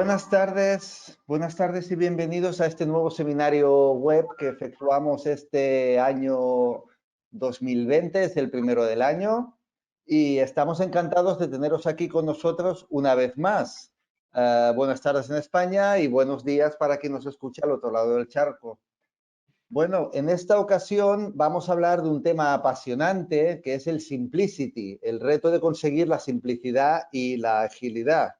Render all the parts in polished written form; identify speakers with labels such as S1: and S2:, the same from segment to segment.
S1: Buenas tardes y bienvenidos a este nuevo seminario web que efectuamos este año 2020, es el primero del año, y estamos encantados de teneros aquí con nosotros una vez más. Buenas tardes en España y buenos días para quien nos escucha al otro lado del charco. Bueno, en esta ocasión vamos a hablar de un tema apasionante que es el simplicity, el reto de conseguir la simplicidad y la agilidad.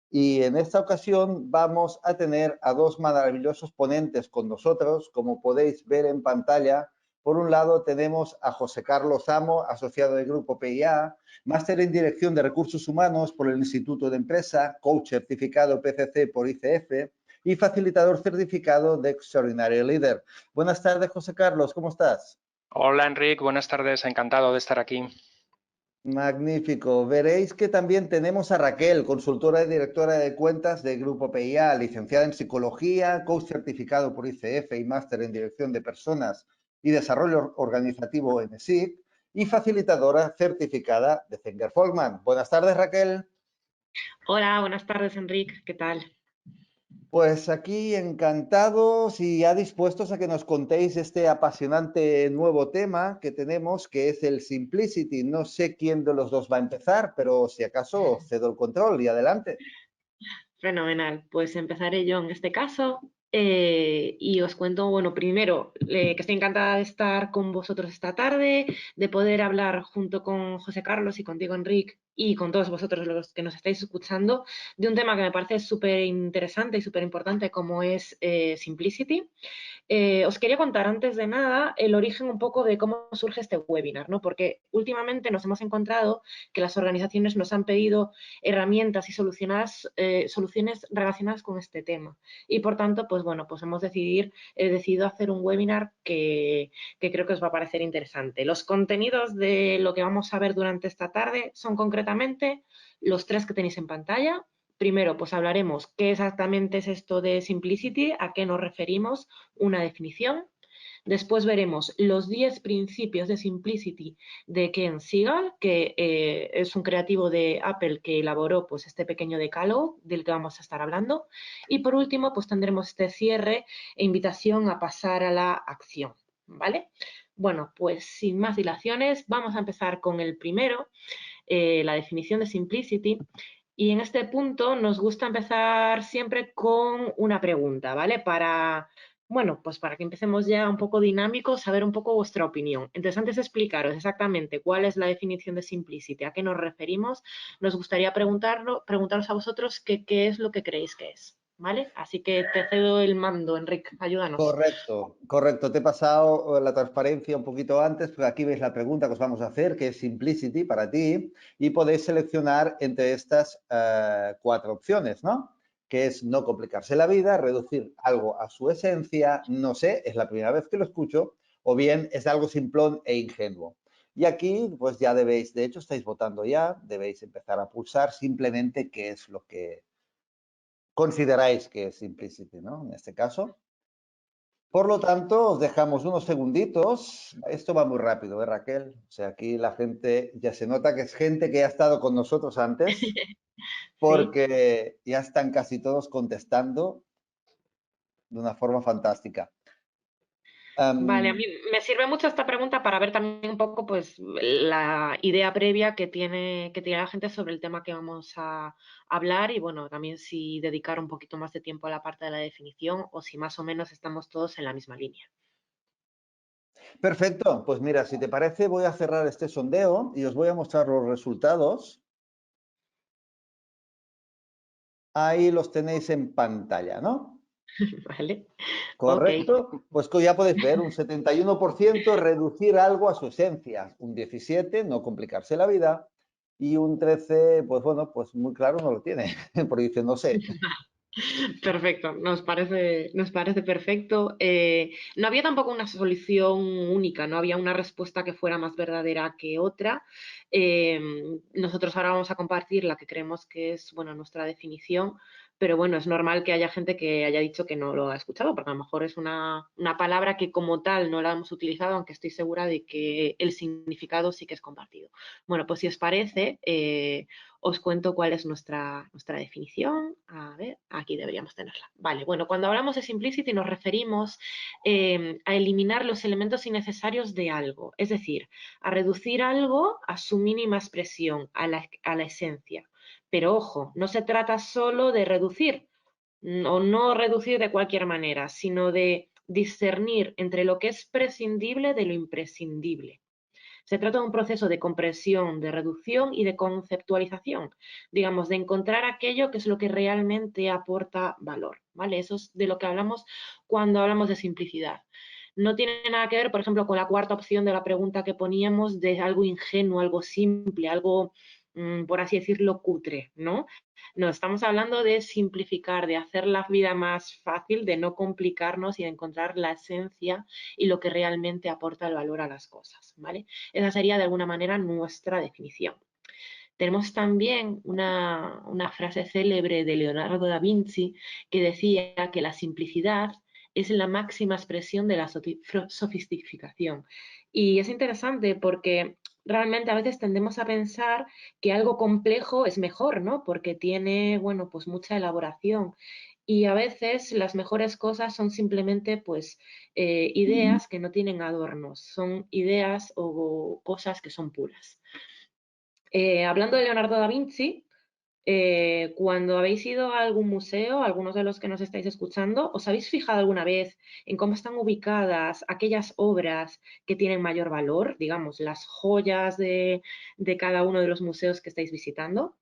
S1: Y en esta ocasión vamos a tener a dos maravillosos ponentes con nosotros, como podéis ver en pantalla. Por un lado tenemos a José Carlos Amo, asociado del Grupo PIA, máster en Dirección de Recursos Humanos por el Instituto de Empresa, coach certificado PCC por ICF y facilitador certificado de Extraordinary Leader. Buenas tardes, José Carlos, ¿cómo estás?
S2: Hola Enric, buenas tardes, encantado de estar aquí.
S1: Magnífico. Veréis que también tenemos a Raquel, consultora y directora de cuentas de Grupo PIA, licenciada en Psicología, coach certificado por ICF y máster en Dirección de Personas y Desarrollo Organizativo en SIC y facilitadora certificada de Zenger Folkman. Buenas tardes, Raquel.
S3: Hola, buenas tardes, Enric. ¿Qué tal?
S1: Pues aquí encantados y ya dispuestos a que nos contéis este apasionante nuevo tema que tenemos, que es el Simplicity. No sé quién de los dos va a empezar, pero si acaso cedo el control y adelante.
S3: Fenomenal. Pues empezaré yo en este caso y os cuento, bueno, primero que estoy encantada de estar con vosotros esta tarde, de poder hablar junto con José Carlos y contigo, Enric, y con todos vosotros los que nos estáis escuchando, de un tema que me parece súper interesante y súper importante como es Simplicity. Os quería contar antes de nada el origen un poco de cómo surge este webinar, ¿no? Porque últimamente nos hemos encontrado que las organizaciones nos han pedido herramientas y soluciones relacionadas con este tema. Y por tanto, pues bueno, pues hemos decidido hacer un webinar que creo que os va a parecer interesante. Los contenidos de lo que vamos a ver durante esta tarde son concretamente los tres que tenéis en pantalla. Primero, pues hablaremos qué exactamente es esto de Simplicity, a qué nos referimos, una definición. Después veremos los 10 principios de Simplicity de Ken Siegel, que es un creativo de Apple que elaboró pues, este pequeño decálogo del que vamos a estar hablando. Y por último, pues tendremos este cierre e invitación a pasar a la acción, ¿vale? Bueno, pues sin más dilaciones, vamos a empezar con el primero, la definición de Simplicity. Y en este punto nos gusta empezar siempre con una pregunta, ¿vale? Bueno, pues para que empecemos ya un poco dinámicos, saber un poco vuestra opinión. Entonces, antes de explicaros exactamente cuál es la definición de simplicity, a qué nos referimos, nos gustaría preguntaros a vosotros qué es lo que creéis que es, ¿vale? Así que te cedo el mando, Enric, ayúdanos.
S1: Correcto, correcto. Te he pasado la transparencia un poquito antes, porque aquí veis la pregunta que os vamos a hacer, que es Simplicity para ti, y podéis seleccionar entre estas cuatro opciones, ¿no? Que es no complicarse la vida, reducir algo a su esencia, no sé, es la primera vez que lo escucho, o bien es algo simplón e ingenuo. Y aquí, pues ya debéis, de hecho estáis votando ya, debéis empezar a pulsar simplemente qué es lo que consideráis que es Simplicity, ¿no? En este caso. Por lo tanto, os dejamos unos segunditos. Esto va muy rápido, ¿eh, Raquel? O sea, aquí la gente ya se nota que es gente que ha estado con nosotros antes,
S3: Sí.
S1: porque ya están casi todos contestando de una forma fantástica.
S3: Vale, a
S1: Am,
S3: mí me sirve mucho esta pregunta para ver también un poco pues la idea previa que tiene la gente sobre el tema que vamos a hablar y bueno, también si dedicar un poquito más de tiempo a la parte de la definición o si más o menos estamos todos en la misma línea.
S1: perfecto, pues mira, si te parece, voy a cerrar este sondeo y os voy a mostrar los resultados. Ahí los tenéis en pantalla, ¿no?
S3: ¿Vale? Ok.
S1: Correcto, pues ya podéis ver, un 71% reducir algo a su esencia, un 17% no complicarse la vida y un 13%, pues bueno, pues muy claro no lo tiene, porque dice no sé.
S3: Perfecto, nos parece perfecto. No había tampoco una solución única, no había una respuesta que fuera más verdadera que otra. Nosotros ahora vamos a compartir la que creemos que es, bueno, nuestra definición, pero bueno, es normal que haya gente que haya dicho que no lo ha escuchado, porque a lo mejor es una palabra que como tal no la hemos utilizado, aunque estoy segura de que el significado sí que es compartido. Bueno, pues si os parece, os cuento cuál es nuestra definición. A ver, aquí deberíamos tenerla. Vale, bueno, cuando hablamos de simplicity nos referimos a eliminar los elementos innecesarios de algo, es decir, a reducir algo a su mínima expresión, a la esencia. Pero ojo, no se trata solo de reducir, o no reducir de cualquier manera, sino de discernir entre lo que es prescindible de lo imprescindible. Se trata de un proceso de compresión, de reducción y de conceptualización, digamos, de encontrar aquello que es lo que realmente aporta valor, ¿vale? Eso es de lo que hablamos cuando hablamos de simplicidad. No tiene nada que ver, por ejemplo, con la cuarta opción de la pregunta que poníamos de algo ingenuo, algo simple, algo, por así decirlo, cutre, ¿no? No, estamos hablando de simplificar, de hacer la vida más fácil, de no complicarnos y de encontrar la esencia y lo que realmente aporta el valor a las cosas, ¿vale? Esa sería de alguna manera nuestra definición. Tenemos también una frase célebre de Leonardo da Vinci que decía que la simplicidad es la máxima expresión de la sofisticación. Y es interesante porque realmente a veces tendemos a pensar que algo complejo es mejor, ¿no? Porque tiene, bueno, pues mucha elaboración. Y a veces las mejores cosas son simplemente, pues, ideas que no tienen adornos, son ideas o cosas que son puras. Hablando de Leonardo da Vinci, cuando habéis ido a algún museo, algunos de los que nos estáis escuchando, ¿os habéis fijado alguna vez en cómo están ubicadas aquellas obras que tienen mayor valor, digamos, las joyas de cada uno de los museos que estáis visitando?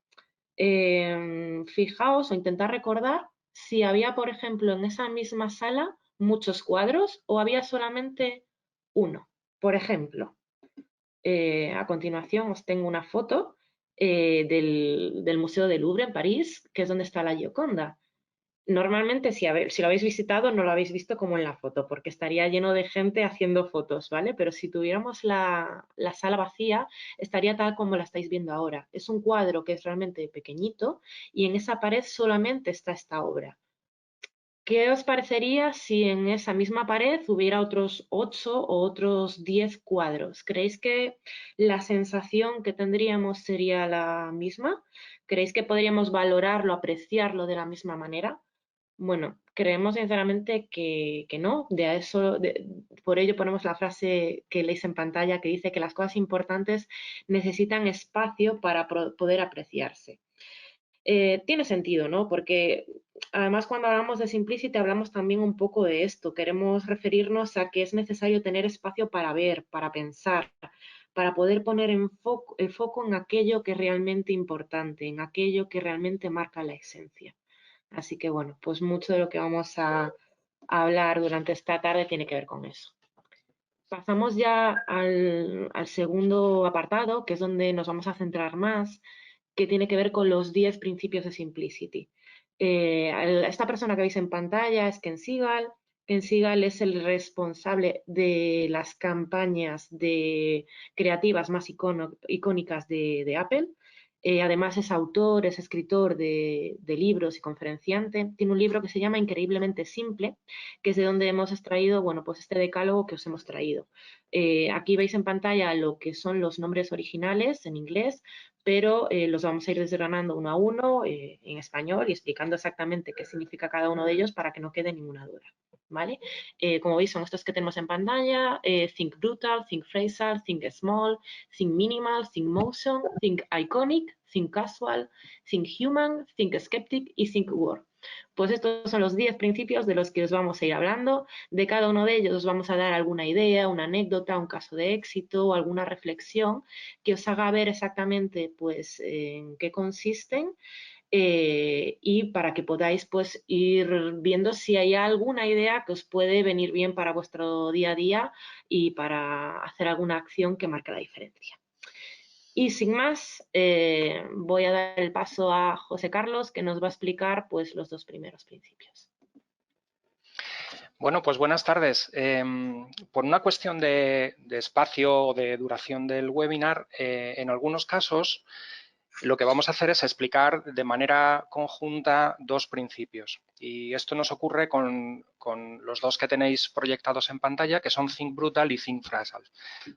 S3: Fijaos o intentad recordar si había, por ejemplo, en esa misma sala muchos cuadros o había solamente uno. Por ejemplo, a continuación os tengo una foto del Museo del Louvre en París, que es donde está la Gioconda. Normalmente, si lo habéis visitado, no lo habéis visto como en la foto, porque estaría lleno de gente haciendo fotos, ¿vale? Pero si tuviéramos la sala vacía, estaría tal como la estáis viendo ahora. Es un cuadro que es realmente pequeñito y en esa pared solamente está esta obra. ¿Qué os parecería si en esa misma pared hubiera otros 8 o otros 10 cuadros? ¿Creéis que la sensación que tendríamos sería la misma? ¿Creéis que podríamos valorarlo, apreciarlo de la misma manera? Bueno, creemos sinceramente que no. Por ello ponemos la frase que leéis en pantalla que dice que las cosas importantes necesitan espacio para poder apreciarse. Tiene sentido, ¿no? Porque además cuando hablamos de simplicity hablamos también un poco de esto. Queremos referirnos a que es necesario tener espacio para ver, para pensar, para poder poner el foco en aquello que es realmente importante, en aquello que realmente marca la esencia. Así que bueno, pues mucho de lo que vamos a hablar durante esta tarde tiene que ver con eso. Pasamos ya al segundo apartado, que es donde nos vamos a centrar más, que tiene que ver con los 10 principios de Simplicity. Esta persona que veis en pantalla es Ken Segall. Ken Segall es el responsable de las campañas creativas más icónicas de Apple. Además es autor, es escritor de libros y conferenciante. Tiene un libro que se llama Increíblemente Simple, que es de donde hemos extraído, bueno, pues este decálogo que os hemos traído. Aquí veis en pantalla lo que son los nombres originales en inglés, pero los vamos a ir desgranando uno a uno en español y explicando exactamente qué significa cada uno de ellos para que no quede ninguna duda, ¿vale? Como veis son estos que tenemos en pantalla: Think Brutal, Think Phrasal, Think Small, Think Minimal, Think Motion, Think Iconic, Think Casual, Think Human, Think Skeptic y Think Word. Pues estos son los 10 principios de los que os vamos a ir hablando. De cada uno de ellos os vamos a dar alguna idea, una anécdota, un caso de éxito o alguna reflexión que os haga ver exactamente pues en qué consisten y para que podáis pues ir viendo si hay alguna idea que os puede venir bien para vuestro día a día y para hacer alguna acción que marque la diferencia. Y sin más, voy a dar el paso a José Carlos, que nos va a explicar pues los 2 primeros principios.
S2: Bueno, pues buenas tardes. Por una cuestión de espacio o de duración del webinar, en algunos casos lo que vamos a hacer es explicar de manera conjunta dos principios. Y esto nos ocurre con los dos que tenéis proyectados en pantalla, que son Think Brutal y Think Phrasal.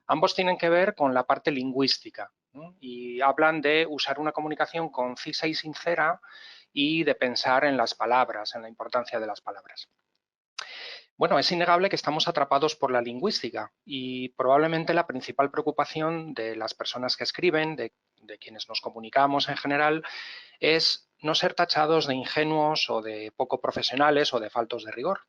S2: Ambos tienen que ver con la parte lingüística, ¿no? Y hablan de usar una comunicación concisa y sincera y de pensar en las palabras, en la importancia de las palabras. Bueno, es innegable que estamos atrapados por la lingüística y probablemente la principal preocupación de las personas que escriben, de quienes nos comunicamos en general, es no ser tachados de ingenuos o de poco profesionales o de faltos de rigor.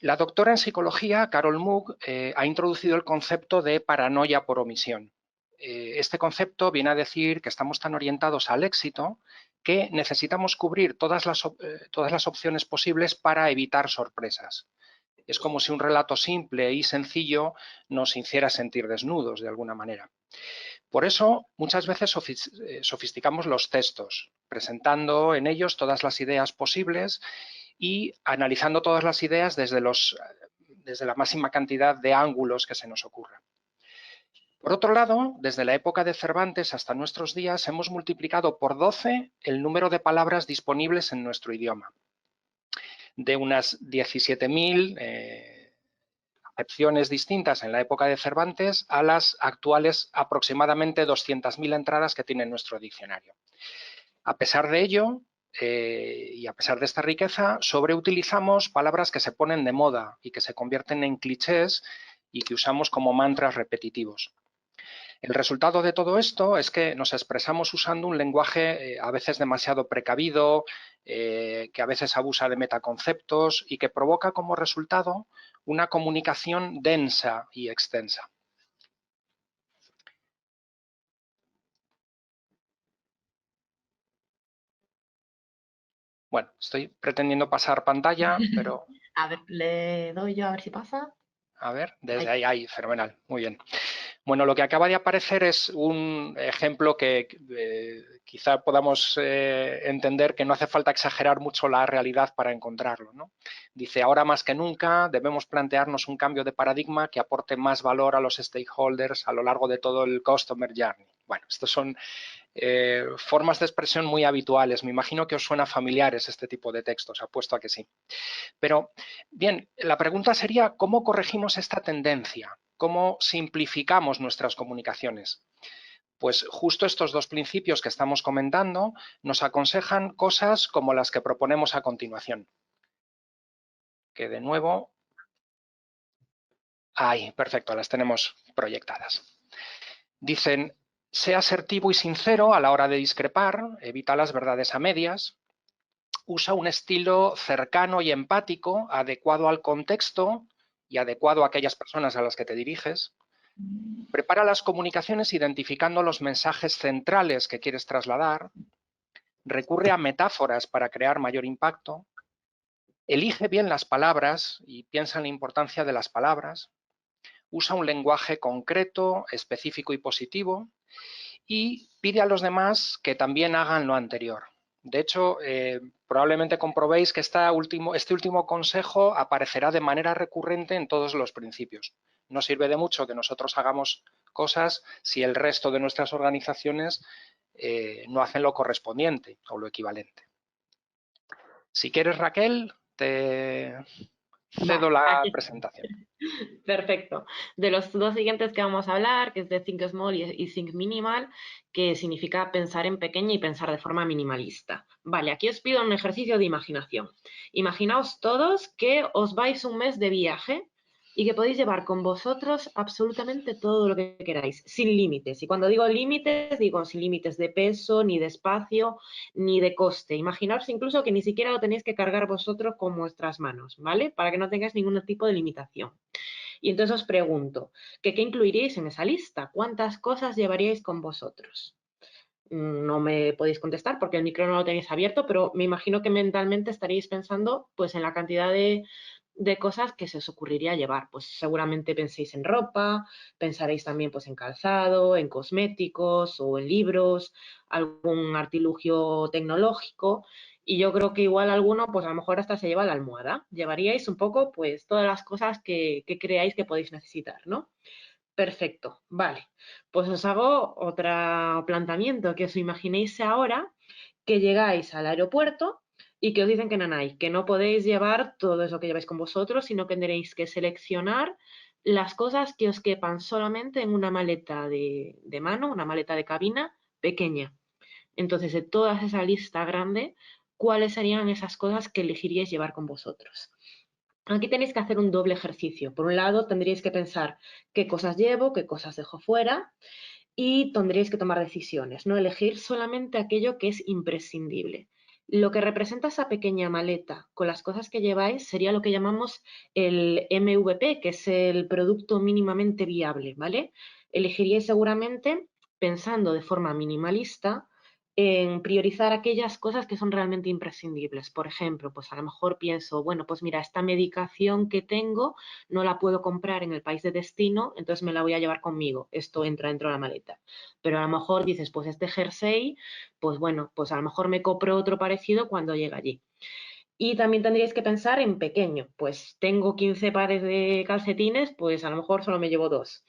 S2: La doctora en psicología, Carol Moog, ha introducido el concepto de paranoia por omisión. Este concepto viene a decir que estamos tan orientados al éxito que necesitamos cubrir todas las opciones posibles para evitar sorpresas. Es como si un relato simple y sencillo nos hiciera sentir desnudos de alguna manera. Por eso, muchas veces sofisticamos los textos, presentando en ellos todas las ideas posibles y analizando todas las ideas desde la máxima cantidad de ángulos que se nos ocurra. Por otro lado, desde la época de Cervantes hasta nuestros días hemos multiplicado por 12 el número de palabras disponibles en nuestro idioma. De unas 17.000 acepciones distintas en la época de Cervantes a las actuales aproximadamente 200.000 entradas que tiene nuestro diccionario. A pesar de ello, y a pesar de esta riqueza, sobreutilizamos palabras que se ponen de moda y que se convierten en clichés y que usamos como mantras repetitivos. El resultado de todo esto es que nos expresamos usando un lenguaje a veces demasiado precavido, que a veces abusa de metaconceptos y que provoca como resultado una comunicación densa y extensa. Bueno, estoy pretendiendo pasar pantalla, pero...
S3: A ver, le doy yo a ver si pasa.
S2: A ver, desde ahí, fenomenal, muy bien. Bueno, lo que acaba de aparecer es un ejemplo que quizá podamos entender que no hace falta exagerar mucho la realidad para encontrarlo, ¿no? Dice, ahora más que nunca debemos plantearnos un cambio de paradigma que aporte más valor a los stakeholders a lo largo de todo el Customer Journey. Bueno, estos son formas de expresión muy habituales. Me imagino que os suena familiares este tipo de textos, apuesto a que sí. Pero, bien, la pregunta sería, ¿cómo corregimos esta tendencia? ¿Cómo simplificamos nuestras comunicaciones? Pues justo estos dos principios que estamos comentando nos aconsejan cosas como las que proponemos a continuación. Que de nuevo... Ahí, perfecto, las tenemos proyectadas. Dicen, sea asertivo y sincero a la hora de discrepar, evita las verdades a medias, usa un estilo cercano y empático, adecuado al contexto y adecuado a aquellas personas a las que te diriges. Prepara las comunicaciones identificando los mensajes centrales que quieres trasladar. Recurre a metáforas para crear mayor impacto. Elige bien las palabras y piensa en la importancia de las palabras. Usa un lenguaje concreto, específico y positivo. Y pide a los demás que también hagan lo anterior. De hecho, probablemente comprobéis que este último consejo aparecerá de manera recurrente en todos los principios. No sirve de mucho que nosotros hagamos cosas si el resto de nuestras organizaciones no hacen lo correspondiente o lo equivalente. Si quieres, Raquel, te cedo la presentación.
S3: Perfecto. De los dos siguientes que vamos a hablar, que es de Think Small y Think Minimal, que significa pensar en pequeño y pensar de forma minimalista. Vale, aquí os pido un ejercicio de imaginación. Imaginaos todos que os vais un mes de viaje y que podéis llevar con vosotros absolutamente todo lo que queráis, sin límites. Y cuando digo límites, digo sin límites de peso, ni de espacio, ni de coste. Imaginaos incluso que ni siquiera lo tenéis que cargar vosotros con vuestras manos, ¿vale? Para que no tengáis ningún tipo de limitación. Y entonces os pregunto, ¿qué incluiríais en esa lista? ¿Cuántas cosas llevaríais con vosotros? No me podéis contestar porque el micro no lo tenéis abierto, pero me imagino que mentalmente estaríais pensando pues en la cantidad de cosas que se os ocurriría llevar. Pues seguramente penséis en ropa, pensaréis también pues en calzado, en cosméticos o en libros, algún artilugio tecnológico. Y yo creo que igual alguno, pues a lo mejor hasta se lleva la almohada. Llevaríais un poco pues todas las cosas que creáis que podéis necesitar, ¿no? Perfecto, vale. Pues os hago otro planteamiento, que os imaginéis ahora que llegáis al aeropuerto y que os dicen que nanáis, que no podéis llevar todo eso que lleváis con vosotros, sino que tenéis que seleccionar las cosas que os quepan solamente en una maleta de mano, una maleta de cabina pequeña. Entonces, de toda esa lista grande, ¿cuáles serían esas cosas que elegiríais llevar con vosotros? Aquí tenéis que hacer un doble ejercicio. Por un lado, tendríais que pensar qué cosas llevo, qué cosas dejo fuera y tendréis que tomar decisiones, ¿no? Elegir solamente aquello que es imprescindible. Lo que representa esa pequeña maleta con las cosas que lleváis sería lo que llamamos el MVP, que es el producto mínimamente viable, ¿vale? Elegiríais seguramente, pensando de forma minimalista, en priorizar aquellas cosas que son realmente imprescindibles. Por ejemplo, pues a lo mejor pienso, bueno, pues mira, esta medicación que tengo no la puedo comprar en el país de destino, entonces me la voy a llevar conmigo. Esto entra dentro de la maleta. Pero a lo mejor dices, pues este jersey, pues bueno, pues a lo mejor me compro otro parecido cuando llegue allí. Y también tendríais que pensar en pequeño, pues tengo 15 pares de calcetines, pues a lo mejor solo me llevo 2.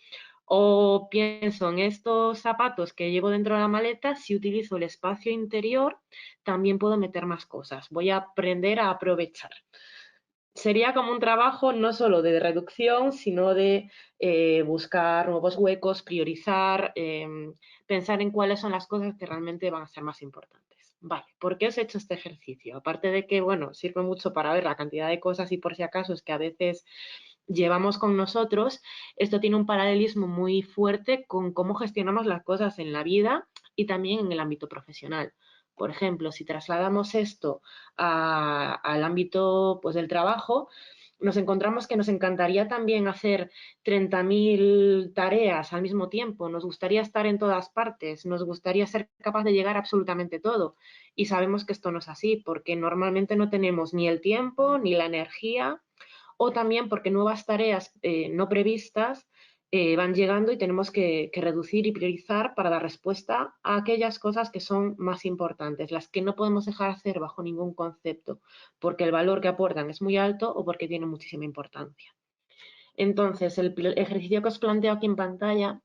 S3: O pienso en estos zapatos que llevo dentro de la maleta, si utilizo el espacio interior, también puedo meter más cosas. Voy a aprender a aprovechar. Sería como un trabajo no solo de reducción, sino de buscar nuevos huecos, priorizar, pensar en cuáles son las cosas que realmente van a ser más importantes. Vale, ¿por qué os he hecho este ejercicio? Aparte de que, bueno, sirve mucho para ver la cantidad de cosas y por si acaso es que a veces llevamos con nosotros, esto tiene un paralelismo muy fuerte con cómo gestionamos las cosas en la vida y también en el ámbito profesional. Por ejemplo, si trasladamos esto al ámbito pues, del trabajo, nos encontramos que nos encantaría también hacer 30.000 tareas al mismo tiempo, nos gustaría estar en todas partes, nos gustaría ser capaz de llegar a absolutamente todo. Y sabemos que esto no es así, porque normalmente no tenemos ni el tiempo ni la energía o también porque nuevas tareas no previstas van llegando y tenemos que reducir y priorizar para dar respuesta a aquellas cosas que son más importantes, las que no podemos dejar hacer bajo ningún concepto, porque el valor que aportan es muy alto o porque tienen muchísima importancia. Entonces, el ejercicio que os planteo aquí en pantalla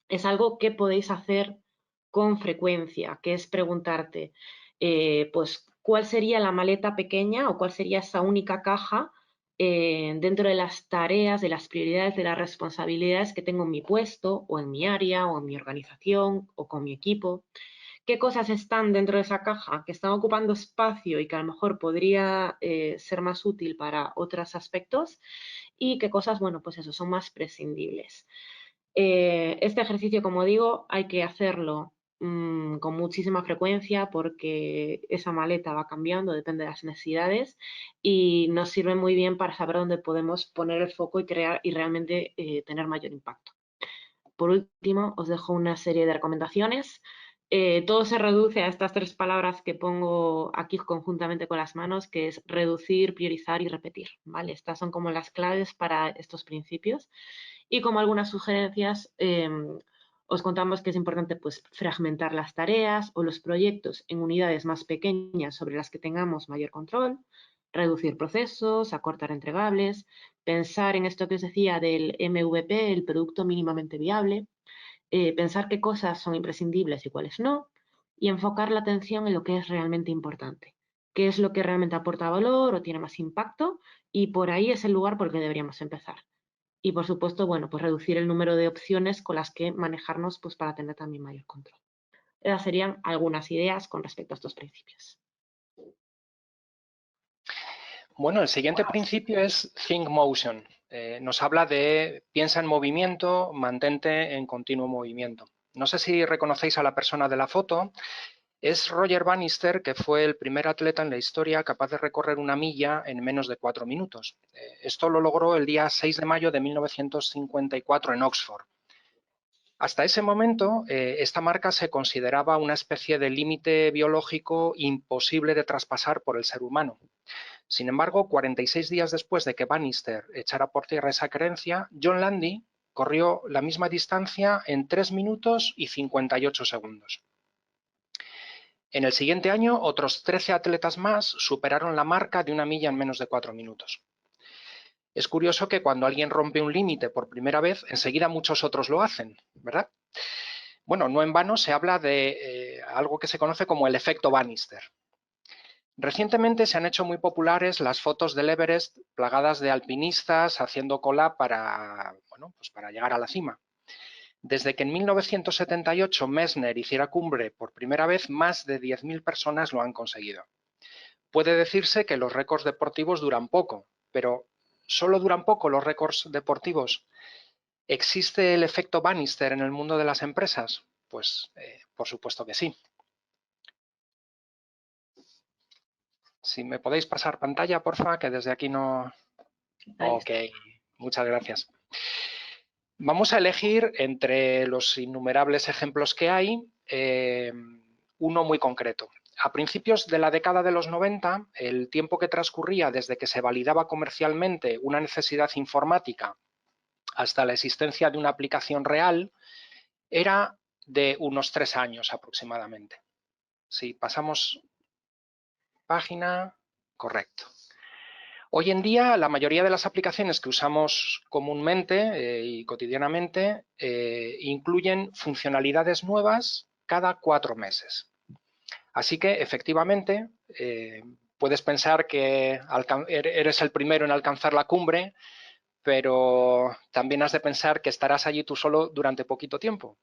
S3: es algo que podéis hacer con frecuencia, que es preguntarte, pues, ¿cuál sería la maleta pequeña o cuál sería esa única caja dentro de las tareas, de las prioridades, de las responsabilidades que tengo en mi puesto o en mi área o en mi organización o con mi equipo? ¿Qué cosas están dentro de esa caja que están ocupando espacio y que a lo mejor podría ser más útil para otros aspectos? Y qué cosas, bueno, pues eso, son más prescindibles. Este ejercicio, como digo, hay que hacerlo con muchísima frecuencia porque esa maleta va cambiando, depende de las necesidades y nos sirve muy bien para saber dónde podemos poner el foco y crear y realmente tener mayor impacto. Por último, os dejo una serie de recomendaciones. Todo se reduce a estas 3 palabras que pongo aquí conjuntamente con las manos, que es reducir, priorizar y repetir, ¿vale? Estas son como las claves para estos principios. Y como algunas sugerencias, os contamos que es importante pues, fragmentar las tareas o los proyectos en unidades más pequeñas sobre las que tengamos mayor control, reducir procesos, acortar entregables, pensar en esto que os decía del MVP, el producto mínimamente viable, pensar qué cosas son imprescindibles y cuáles no, y enfocar la atención en lo que es realmente importante, qué es lo que realmente aporta valor o tiene más impacto, y por ahí es el lugar por el que deberíamos empezar. Y por supuesto, bueno, pues reducir el número de opciones con las que manejarnos pues para tener también mayor control. Esas serían algunas ideas con respecto a estos principios.
S2: Bueno, el siguiente principio es Think Motion. Nos habla de piensa en movimiento, mantente en continuo movimiento. No sé si reconocéis a la persona de la foto. Es Roger Bannister, que fue el primer atleta en la historia capaz de recorrer una milla en menos de 4 minutos. Esto lo logró el día 6 de mayo de 1954 en Oxford. Hasta ese momento, esta marca se consideraba una especie de límite biológico imposible de traspasar por el ser humano. Sin embargo, 46 días después de que Bannister echara por tierra esa creencia, John Landy corrió la misma distancia en 3 minutos y 58 segundos. En el siguiente año, otros 13 atletas más superaron la marca de una milla en menos de 4 minutos. Es curioso que cuando alguien rompe un límite por primera vez, enseguida muchos otros lo hacen, ¿verdad? Bueno, no en vano se habla de algo que se conoce como el efecto Bannister. Recientemente se han hecho muy populares las fotos del Everest plagadas de alpinistas haciendo cola para, bueno, pues para llegar a la cima. Desde que en 1978 Messner hiciera cumbre por primera vez, más de 10.000 personas lo han conseguido. Puede decirse que los récords deportivos duran poco, pero ¿solo duran poco los récords deportivos? ¿Existe el efecto Bannister en el mundo de las empresas? Pues por supuesto que sí. Si me podéis pasar pantalla, porfa, que desde aquí no... Ok, muchas gracias. Vamos a elegir entre los innumerables ejemplos que hay uno muy concreto. A principios de la década de los 90, el tiempo que transcurría desde que se validaba comercialmente una necesidad informática hasta la existencia de una aplicación real era de unos 3 años aproximadamente. Si pasamos página, correcto. Hoy en día, la mayoría de las aplicaciones que usamos comúnmente y cotidianamente incluyen funcionalidades nuevas cada 4 meses. Así que, efectivamente, puedes pensar que eres el primero en alcanzar la cumbre, pero también has de pensar que estarás allí tú solo durante poquito tiempo.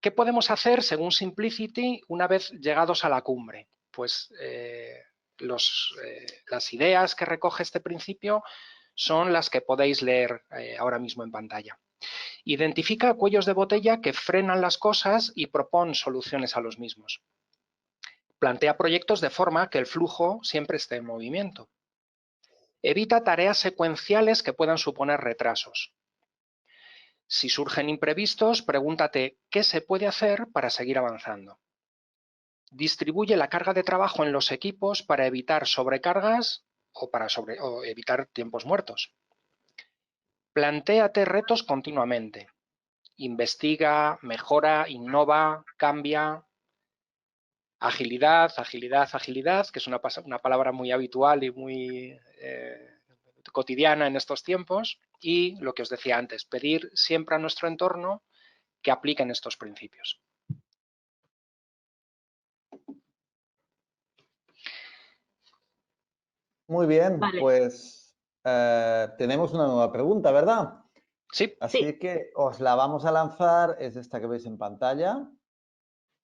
S2: ¿Qué podemos hacer, según Simplicity, una vez llegados a la cumbre? Pues las ideas que recoge este principio son las que podéis leer ahora mismo en pantalla. Identifica cuellos de botella que frenan las cosas y propone soluciones a los mismos. Plantea proyectos de forma que el flujo siempre esté en movimiento. Evita tareas secuenciales que puedan suponer retrasos. Si surgen imprevistos, pregúntate qué se puede hacer para seguir avanzando. Distribuye la carga de trabajo en los equipos para evitar sobrecargas o evitar tiempos muertos. Plantéate retos continuamente. Investiga, mejora, innova, cambia. Agilidad, agilidad, agilidad, que es una palabra muy habitual y muy cotidiana en estos tiempos. Y lo que os decía antes, pedir siempre a nuestro entorno que apliquen estos principios.
S1: Muy bien,
S3: Vale.
S1: pues tenemos una nueva pregunta, ¿verdad?
S2: Sí.
S1: Así que os la vamos a lanzar, es esta que veis en pantalla.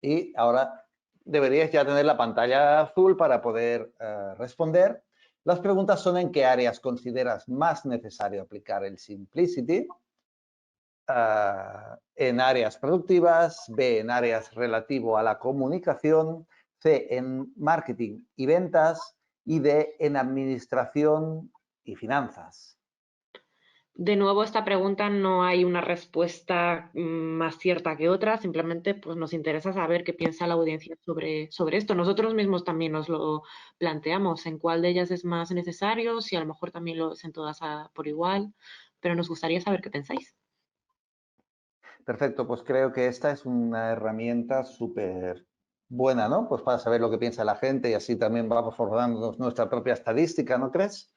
S1: Y ahora deberíais ya tener la pantalla azul para poder responder. Las preguntas son: ¿en qué áreas consideras más necesario aplicar el Simplicity? En áreas productivas, B, en áreas relativo a la comunicación, C, en marketing y ventas, y D, en administración y finanzas.
S3: De nuevo, esta pregunta no hay una respuesta más cierta que otra, simplemente pues, nos interesa saber qué piensa la audiencia sobre esto. Nosotros mismos también nos lo planteamos, en cuál de ellas es más necesario, si a lo mejor también lo es en todas por igual, pero nos gustaría saber qué pensáis.
S1: Perfecto, pues creo que esta es una herramienta súper buena, ¿no? Pues para saber lo que piensa la gente y así también vamos formando nuestra propia estadística, ¿no crees?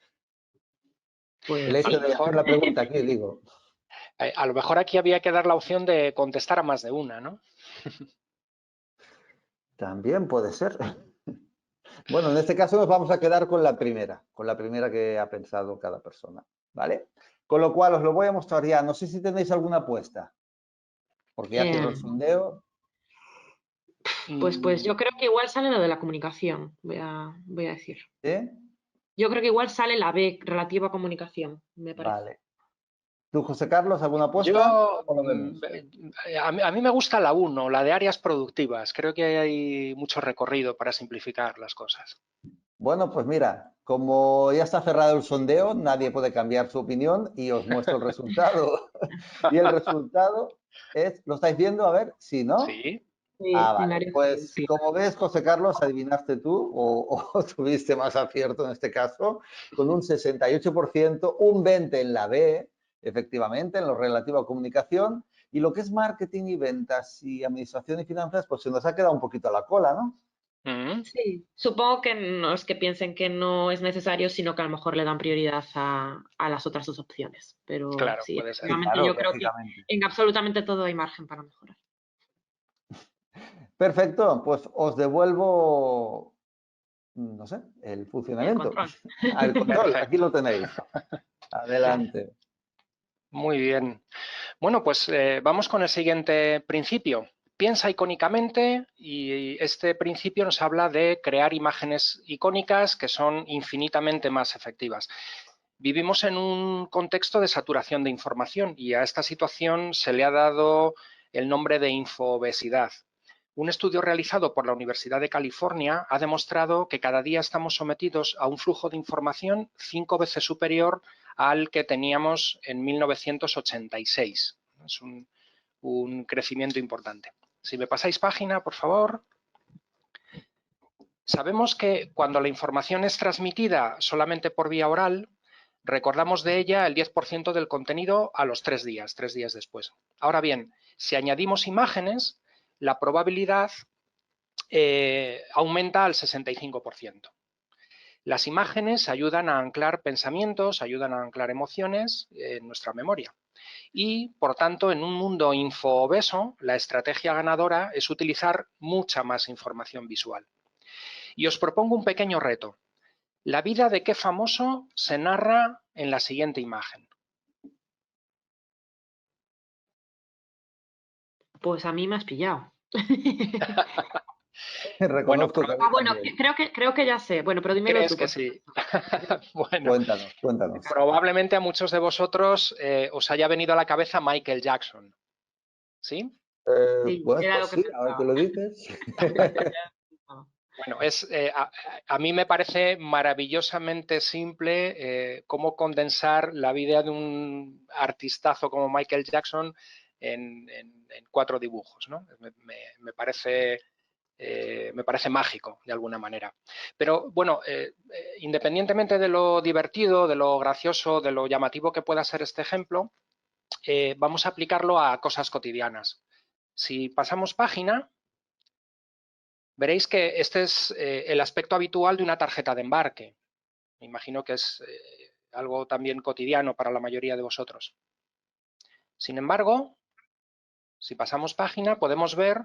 S3: Pues
S1: El hecho de hacer la pregunta aquí, digo.
S2: A lo mejor aquí había que dar la opción de contestar a más de una, ¿no?
S1: También puede ser. Bueno, en este caso nos vamos a quedar con la primera que ha pensado cada persona, ¿vale? Con lo cual os lo voy a mostrar ya. No sé si tenéis alguna apuesta, porque ya cierro el sondeo.
S3: Pues yo creo que igual sale lo de la comunicación, voy a decir.
S1: ¿Sí?
S3: Yo creo que igual sale la B, relativa a comunicación, me parece.
S1: Vale. ¿Tú, José Carlos, alguna apuesta?
S2: Yo,
S1: ¿Cómo lo vemos?
S2: a mí me gusta la 1, la de áreas productivas. Creo que hay mucho recorrido para simplificar las cosas.
S1: Bueno, pues mira, como ya está cerrado el sondeo, nadie puede cambiar su opinión y os muestro el resultado. Y el resultado es, ¿lo estáis viendo? A ver, sí, ¿no?
S2: Sí.
S3: Sí,
S1: Ah,
S3: en
S1: vale.
S3: áreas
S1: Pues
S3: productivas.
S1: como ves, José Carlos, adivinaste tú o tuviste más acierto en este caso, con un 68%, un 20% en la B, efectivamente, en lo relativo a comunicación, y lo que es marketing y ventas y administración y finanzas, pues se nos ha quedado un poquito a la cola, ¿no?
S2: Mm,
S3: Sí, supongo que no es que piensen que no es necesario, sino que a lo mejor le dan prioridad a las otras dos opciones. Pero
S2: claro,
S3: sí,
S2: puede ser.
S1: Sí,
S3: efectivamente,
S1: claro,
S3: yo creo que
S1: lógicamente.
S3: en absolutamente todo hay margen para mejorar.
S1: Perfecto, pues os devuelvo, no sé, el
S3: El
S1: funcionamiento.
S3: control.
S1: Al control, aquí
S2: Perfecto.
S1: lo tenéis.
S3: Vale.
S1: Adelante.
S2: Muy bien. Bueno, pues vamos con el siguiente principio. Piensa icónicamente y este principio nos habla de crear imágenes icónicas que son infinitamente más efectivas. Vivimos en un contexto de saturación de información y a esta situación se le ha dado el nombre de infoobesidad. Un estudio realizado por la Universidad de California ha demostrado que cada día estamos sometidos a un flujo de información 5 veces superior al que teníamos en 1986. Es un crecimiento importante. Si me pasáis página, por favor. Sabemos que cuando la información es transmitida solamente por vía oral, recordamos de ella el 10% del contenido a los 3 días después. Ahora bien, si añadimos imágenes, la probabilidad aumenta al 65%. Las imágenes ayudan a anclar pensamientos, ayudan a anclar emociones en nuestra memoria. Y, por tanto, en un mundo infoobeso, la estrategia ganadora es utilizar mucha más información visual. Y os propongo un pequeño reto. La vida de qué famoso se narra en la siguiente imagen.
S3: Pues a mí me has pillado.
S2: Bueno,
S1: Reconozco que a mí
S3: Bueno,
S1: también.
S3: creo que ya sé. Bueno, pero dímelo
S2: ¿crees
S3: tú,
S2: que
S3: por si
S2: sí?
S3: acaso.
S2: Bueno,
S1: Cuéntanos, cuéntanos.
S2: probablemente a muchos de vosotros os haya venido a la cabeza Michael Jackson, ¿sí?
S3: Sí,
S1: Pues,
S3: era
S1: pues
S3: lo que
S1: sí, ahora que
S3: pensaba.
S1: lo dices.
S2: Bueno, a mí me parece maravillosamente simple cómo condensar la vida de un artistazo como Michael Jackson en 4 dibujos, ¿no? Me parece mágico de alguna manera. Pero bueno, independientemente de lo divertido, de lo gracioso, de lo llamativo que pueda ser este ejemplo, vamos a aplicarlo a cosas cotidianas. Si pasamos página, veréis que este es el aspecto habitual de una tarjeta de embarque. Me imagino que es algo también cotidiano para la mayoría de vosotros. Sin embargo, si pasamos página, podemos ver,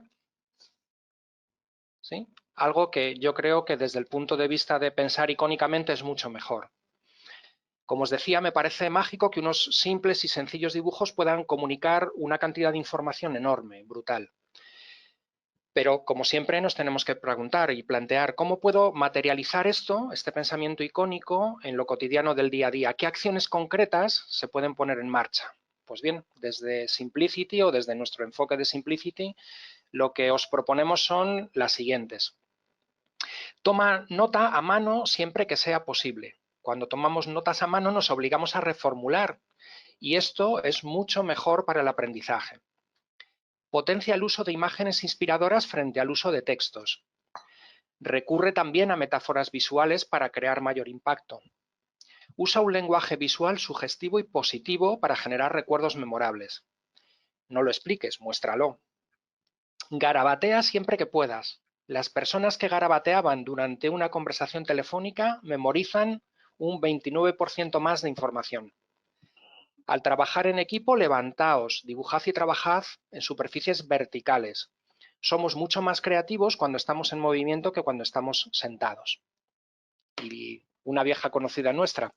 S2: ¿sí?, algo que yo creo que desde el punto de vista de pensar icónicamente es mucho mejor. Como os decía, me parece mágico que unos simples y sencillos dibujos puedan comunicar una cantidad de información enorme, brutal. Pero, como siempre, nos tenemos que preguntar y plantear cómo puedo materializar esto, este pensamiento icónico, en lo cotidiano del día a día. ¿Qué acciones concretas se pueden poner en marcha? Pues bien, desde Simplicity o desde nuestro enfoque de Simplicity, lo que os proponemos son las siguientes. Toma nota a mano siempre que sea posible. Cuando tomamos notas a mano nos obligamos a reformular y esto es mucho mejor para el aprendizaje. Potencia el uso de imágenes inspiradoras frente al uso de textos. Recurre también a metáforas visuales para crear mayor impacto. Usa un lenguaje visual sugestivo y positivo para generar recuerdos memorables. No lo expliques, muéstralo. Garabatea siempre que puedas. Las personas que garabateaban durante una conversación telefónica memorizan un 29% más de información. Al trabajar en equipo, levantaos, dibujad y trabajad en superficies verticales. Somos mucho más creativos cuando estamos en movimiento que cuando estamos sentados. Y una vieja conocida nuestra,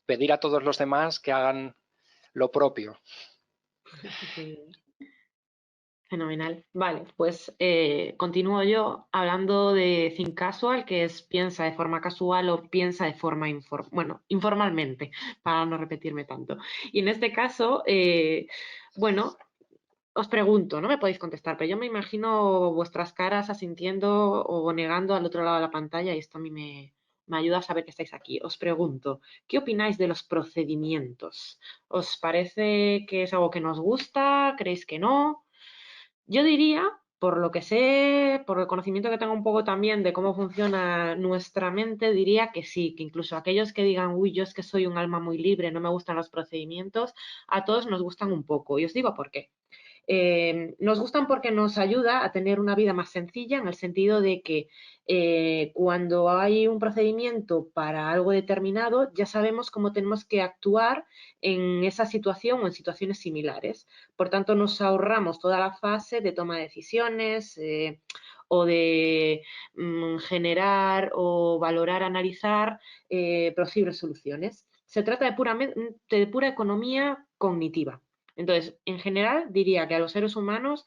S2: pedir a todos los demás que hagan lo propio.
S3: Sí. Fenomenal. Vale, pues continúo yo hablando de Think Casual, que es piensa de forma casual o piensa de forma informalmente, para no repetirme tanto. Y en este caso, bueno, os pregunto, no me podéis contestar, pero yo me imagino vuestras caras asintiendo o negando al otro lado de la pantalla y esto a mí me ayuda a saber que estáis aquí. Os pregunto, ¿qué opináis de los procedimientos? ¿Os parece que es algo que nos gusta? ¿Creéis que no? Yo diría, por lo que sé, por el conocimiento que tengo un poco también de cómo funciona nuestra mente, diría que sí, que incluso aquellos que digan, uy, yo es que soy un alma muy libre, no me gustan los procedimientos, a todos nos gustan un poco. Y os digo por qué. Nos gustan porque nos ayuda a tener una vida más sencilla, en el sentido de que cuando hay un procedimiento para algo determinado, ya sabemos cómo tenemos que actuar en esa situación o en situaciones similares. Por tanto, nos ahorramos toda la fase de toma de decisiones o de generar o valorar, analizar posibles soluciones. Se trata de pura economía cognitiva. Entonces, en general, diría que a los seres humanos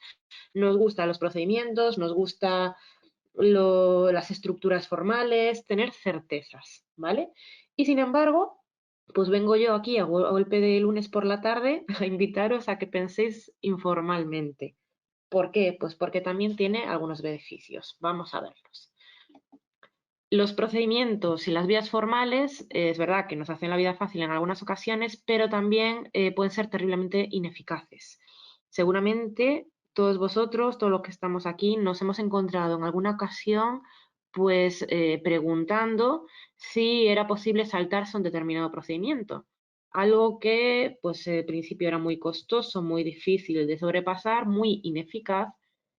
S3: nos gustan los procedimientos, nos gusta las estructuras formales, tener certezas, ¿vale? Y sin embargo, pues vengo yo aquí a golpe de lunes por la tarde a invitaros a que penséis informalmente. ¿Por qué? Pues porque también tiene algunos beneficios. Vamos a verlos. Los procedimientos y las vías formales, es verdad que nos hacen la vida fácil en algunas ocasiones, pero también pueden ser terriblemente ineficaces. Seguramente todos vosotros, todos los que estamos aquí, nos hemos encontrado en alguna ocasión pues preguntando si era posible saltarse un determinado procedimiento. Algo que pues al principio era muy costoso, muy difícil de sobrepasar, muy ineficaz,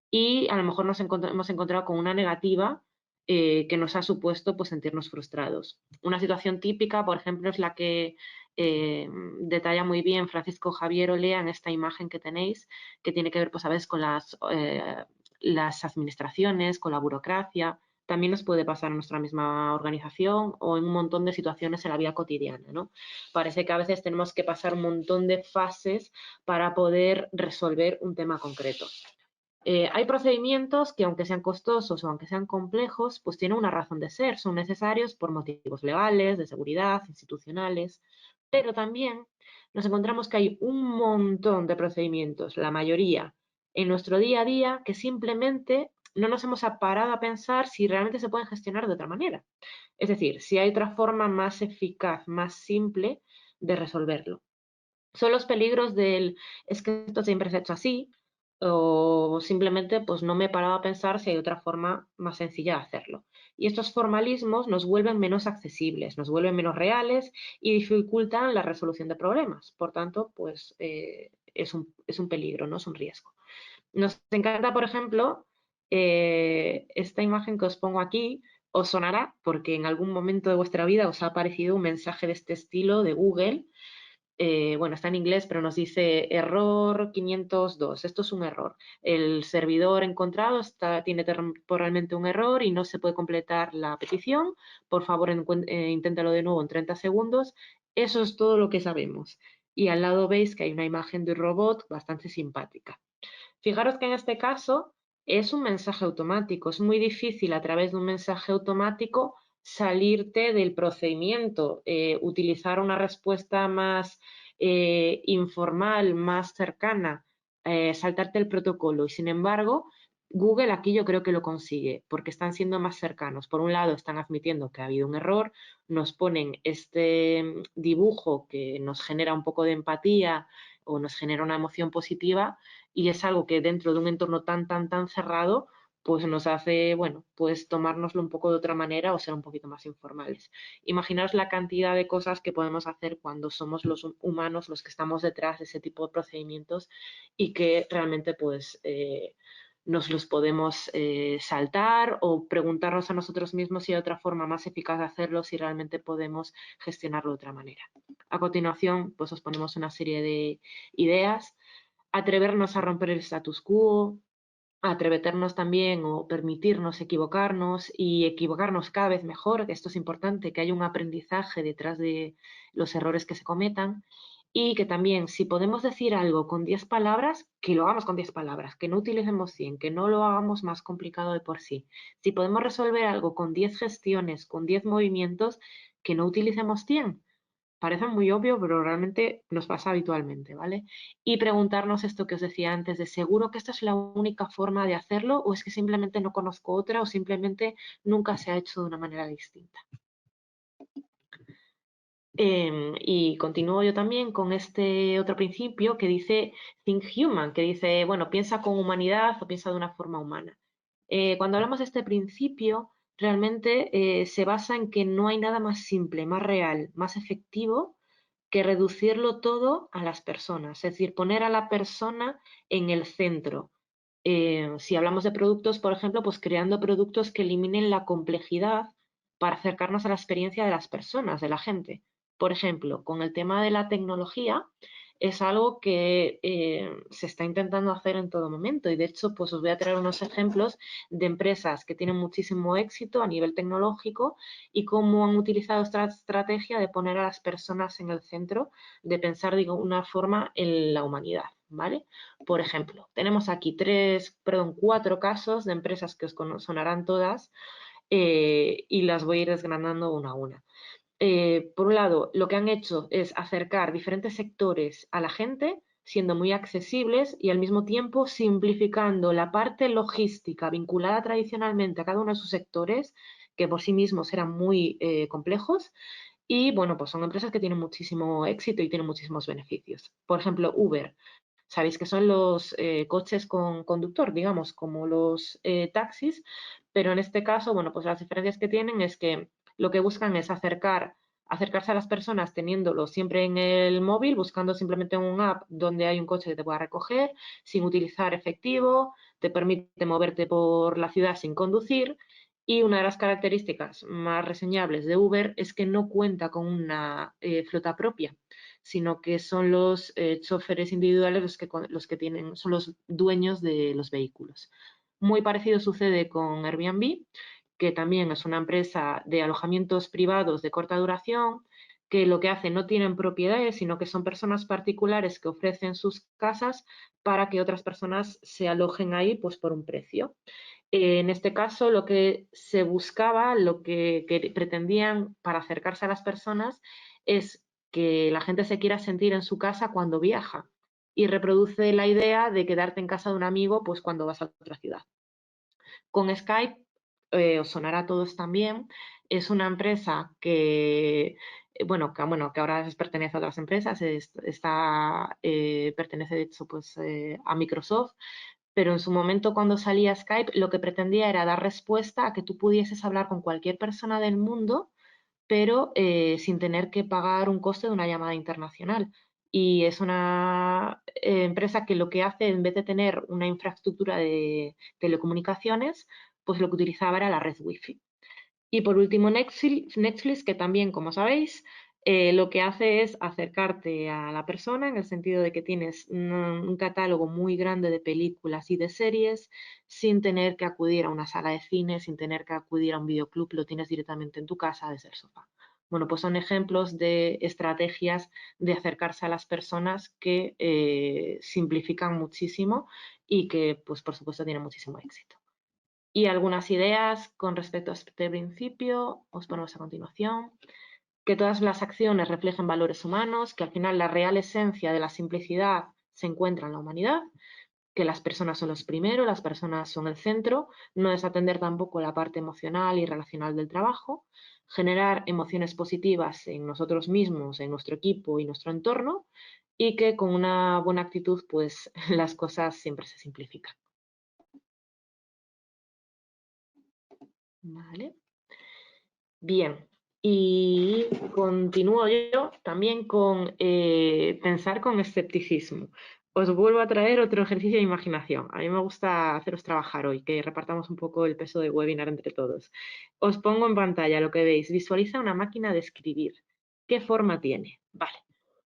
S3: y a lo mejor nos hemos encontrado con una negativa que nos ha supuesto pues, sentirnos frustrados. Una situación típica, por ejemplo, es la que detalla muy bien Francisco Javier Olea en esta imagen que tenéis, que tiene que ver, pues, a veces con las administraciones, con la burocracia. También nos puede pasar en nuestra misma organización o en un montón de situaciones en la vida cotidiana, ¿no? Parece que a veces tenemos que pasar un montón de fases para poder resolver un tema concreto. Hay procedimientos que, aunque sean costosos o aunque sean complejos, pues tienen una razón de ser, son necesarios por motivos legales, de seguridad, institucionales, pero también nos encontramos que hay un montón de procedimientos, la mayoría, en nuestro día a día, que simplemente no nos hemos parado a pensar si realmente se pueden gestionar de otra manera. Es decir, si hay otra forma más eficaz, más simple de resolverlo. Son los peligros del es que esto siempre se ha hecho así, o simplemente pues no me he parado a pensar si hay otra forma más sencilla de hacerlo. Y estos formalismos nos vuelven menos accesibles, nos vuelven menos reales y dificultan la resolución de problemas. Por tanto, pues es un peligro, no es un riesgo. Nos encanta, por ejemplo, esta imagen que os pongo aquí. Os sonará porque en algún momento de vuestra vida os ha aparecido un mensaje de este estilo de Google. Bueno, está en inglés, pero nos dice error 502. Esto es un error. El servidor encontrado tiene temporalmente un error y no se puede completar la petición. Por favor, inténtalo de nuevo en 30 segundos. Eso es todo lo que sabemos. Y al lado veis que hay una imagen de un robot bastante simpática. Fijaros que en este caso es un mensaje automático. Es muy difícil a través de un mensaje automático salirte del procedimiento, utilizar una respuesta más informal, más cercana, saltarte el protocolo. Y sin embargo, Google aquí yo creo que lo consigue porque están siendo más cercanos. Por un lado, están admitiendo que ha habido un error, nos ponen este dibujo que nos genera un poco de empatía o nos genera una emoción positiva, y es algo que dentro de un entorno tan cerrado pues nos hace, bueno, pues tomárnoslo un poco de otra manera o ser un poquito más informales. Imaginaos la cantidad de cosas que podemos hacer cuando somos los humanos los que estamos detrás de ese tipo de procedimientos y que realmente pues nos los podemos saltar o preguntarnos a nosotros mismos si hay otra forma más eficaz de hacerlo, si realmente podemos gestionarlo de otra manera. A continuación, pues os ponemos una serie de ideas. Atrevernos a romper el status quo, atrevernos también o permitirnos equivocarnos y equivocarnos cada vez mejor, que esto es importante, que haya un aprendizaje detrás de los errores que se cometan, y que también si podemos decir algo con 10 palabras, que lo hagamos con 10 palabras, que no utilicemos 100, que no lo hagamos más complicado de por sí. Si podemos resolver algo con 10 gestiones, con 10 movimientos, que no utilicemos 100. Parece muy obvio, pero realmente nos pasa habitualmente, ¿vale? Y preguntarnos esto que os decía antes, de seguro que esta es la única forma de hacerlo o es que simplemente no conozco otra o simplemente nunca se ha hecho de una manera distinta. Y continúo yo también con este otro principio que dice Think Human, que dice, bueno, piensa con humanidad o piensa de una forma humana. Cuando hablamos de este principio, realmente se basa en que no hay nada más simple, más real, más efectivo que reducirlo todo a las personas, es decir, poner a la persona en el centro. Si hablamos de productos, por ejemplo, pues creando productos que eliminen la complejidad para acercarnos a la experiencia de las personas, de la gente. Por ejemplo, con el tema de la tecnología, es algo que se está intentando hacer en todo momento y de hecho pues os voy a traer unos ejemplos de empresas que tienen muchísimo éxito a nivel tecnológico y cómo han utilizado esta estrategia de poner a las personas en el centro, de pensar de una forma en la humanidad, ¿vale? Por ejemplo, tenemos aquí 4 casos de empresas que os sonarán todas y las voy a ir desgranando una a una. Por un lado, lo que han hecho es acercar diferentes sectores a la gente, siendo muy accesibles y al mismo tiempo simplificando la parte logística vinculada tradicionalmente a cada uno de sus sectores, que por sí mismos eran muy complejos. Y bueno, pues son empresas que tienen muchísimo éxito y tienen muchísimos beneficios. Por ejemplo, Uber. Sabéis que son los coches con conductor, digamos, como los taxis, pero en este caso, bueno, pues las diferencias que tienen es que lo que buscan es acercarse a las personas teniéndolo siempre en el móvil, buscando simplemente un app donde hay un coche que te pueda recoger, sin utilizar efectivo, te permite moverte por la ciudad sin conducir. Y una de las características más reseñables de Uber es que no cuenta con una flota propia, sino que son los choferes individuales los que tienen, son los dueños de los vehículos. Muy parecido sucede con Airbnb, que también es una empresa de alojamientos privados de corta duración, que lo que hace no tienen propiedades, sino que son personas particulares que ofrecen sus casas para que otras personas se alojen ahí pues por un precio. En este caso, lo que se buscaba, lo que pretendían para acercarse a las personas es que la gente se quiera sentir en su casa cuando viaja y reproduce la idea de quedarte en casa de un amigo pues cuando vas a otra ciudad. Con Skype, os sonará a todos también, es una empresa que ahora pertenece a otras empresas, pertenece de hecho pues, a Microsoft, pero en su momento cuando salía Skype lo que pretendía era dar respuesta a que tú pudieses hablar con cualquier persona del mundo, pero sin tener que pagar un coste de una llamada internacional. Y es una empresa que lo que hace, en vez de tener una infraestructura de telecomunicaciones, pues lo que utilizaba era la red Wi-Fi. Y por último, Netflix, que también, como sabéis, lo que hace es acercarte a la persona en el sentido de que tienes un catálogo muy grande de películas y de series sin tener que acudir a una sala de cine, sin tener que acudir a un videoclub, lo tienes directamente en tu casa desde el sofá. Bueno, pues son ejemplos de estrategias de acercarse a las personas que simplifican muchísimo y que, pues, por supuesto, tienen muchísimo éxito. Y algunas ideas con respecto a este principio os ponemos a continuación. Que todas las acciones reflejen valores humanos, que al final la real esencia de la simplicidad se encuentra en la humanidad, que las personas son los primeros, las personas son el centro, no desatender tampoco la parte emocional y relacional del trabajo, generar emociones positivas en nosotros mismos, en nuestro equipo y nuestro entorno, y que con una buena actitud pues las cosas siempre se simplifican. Vale. Bien, y continúo yo también con pensar con escepticismo. Os vuelvo a traer otro ejercicio de imaginación. A mí me gusta haceros trabajar hoy, que repartamos un poco el peso del webinar entre todos. Os pongo en pantalla lo que veis. Visualiza una máquina de escribir. ¿Qué forma tiene? Vale.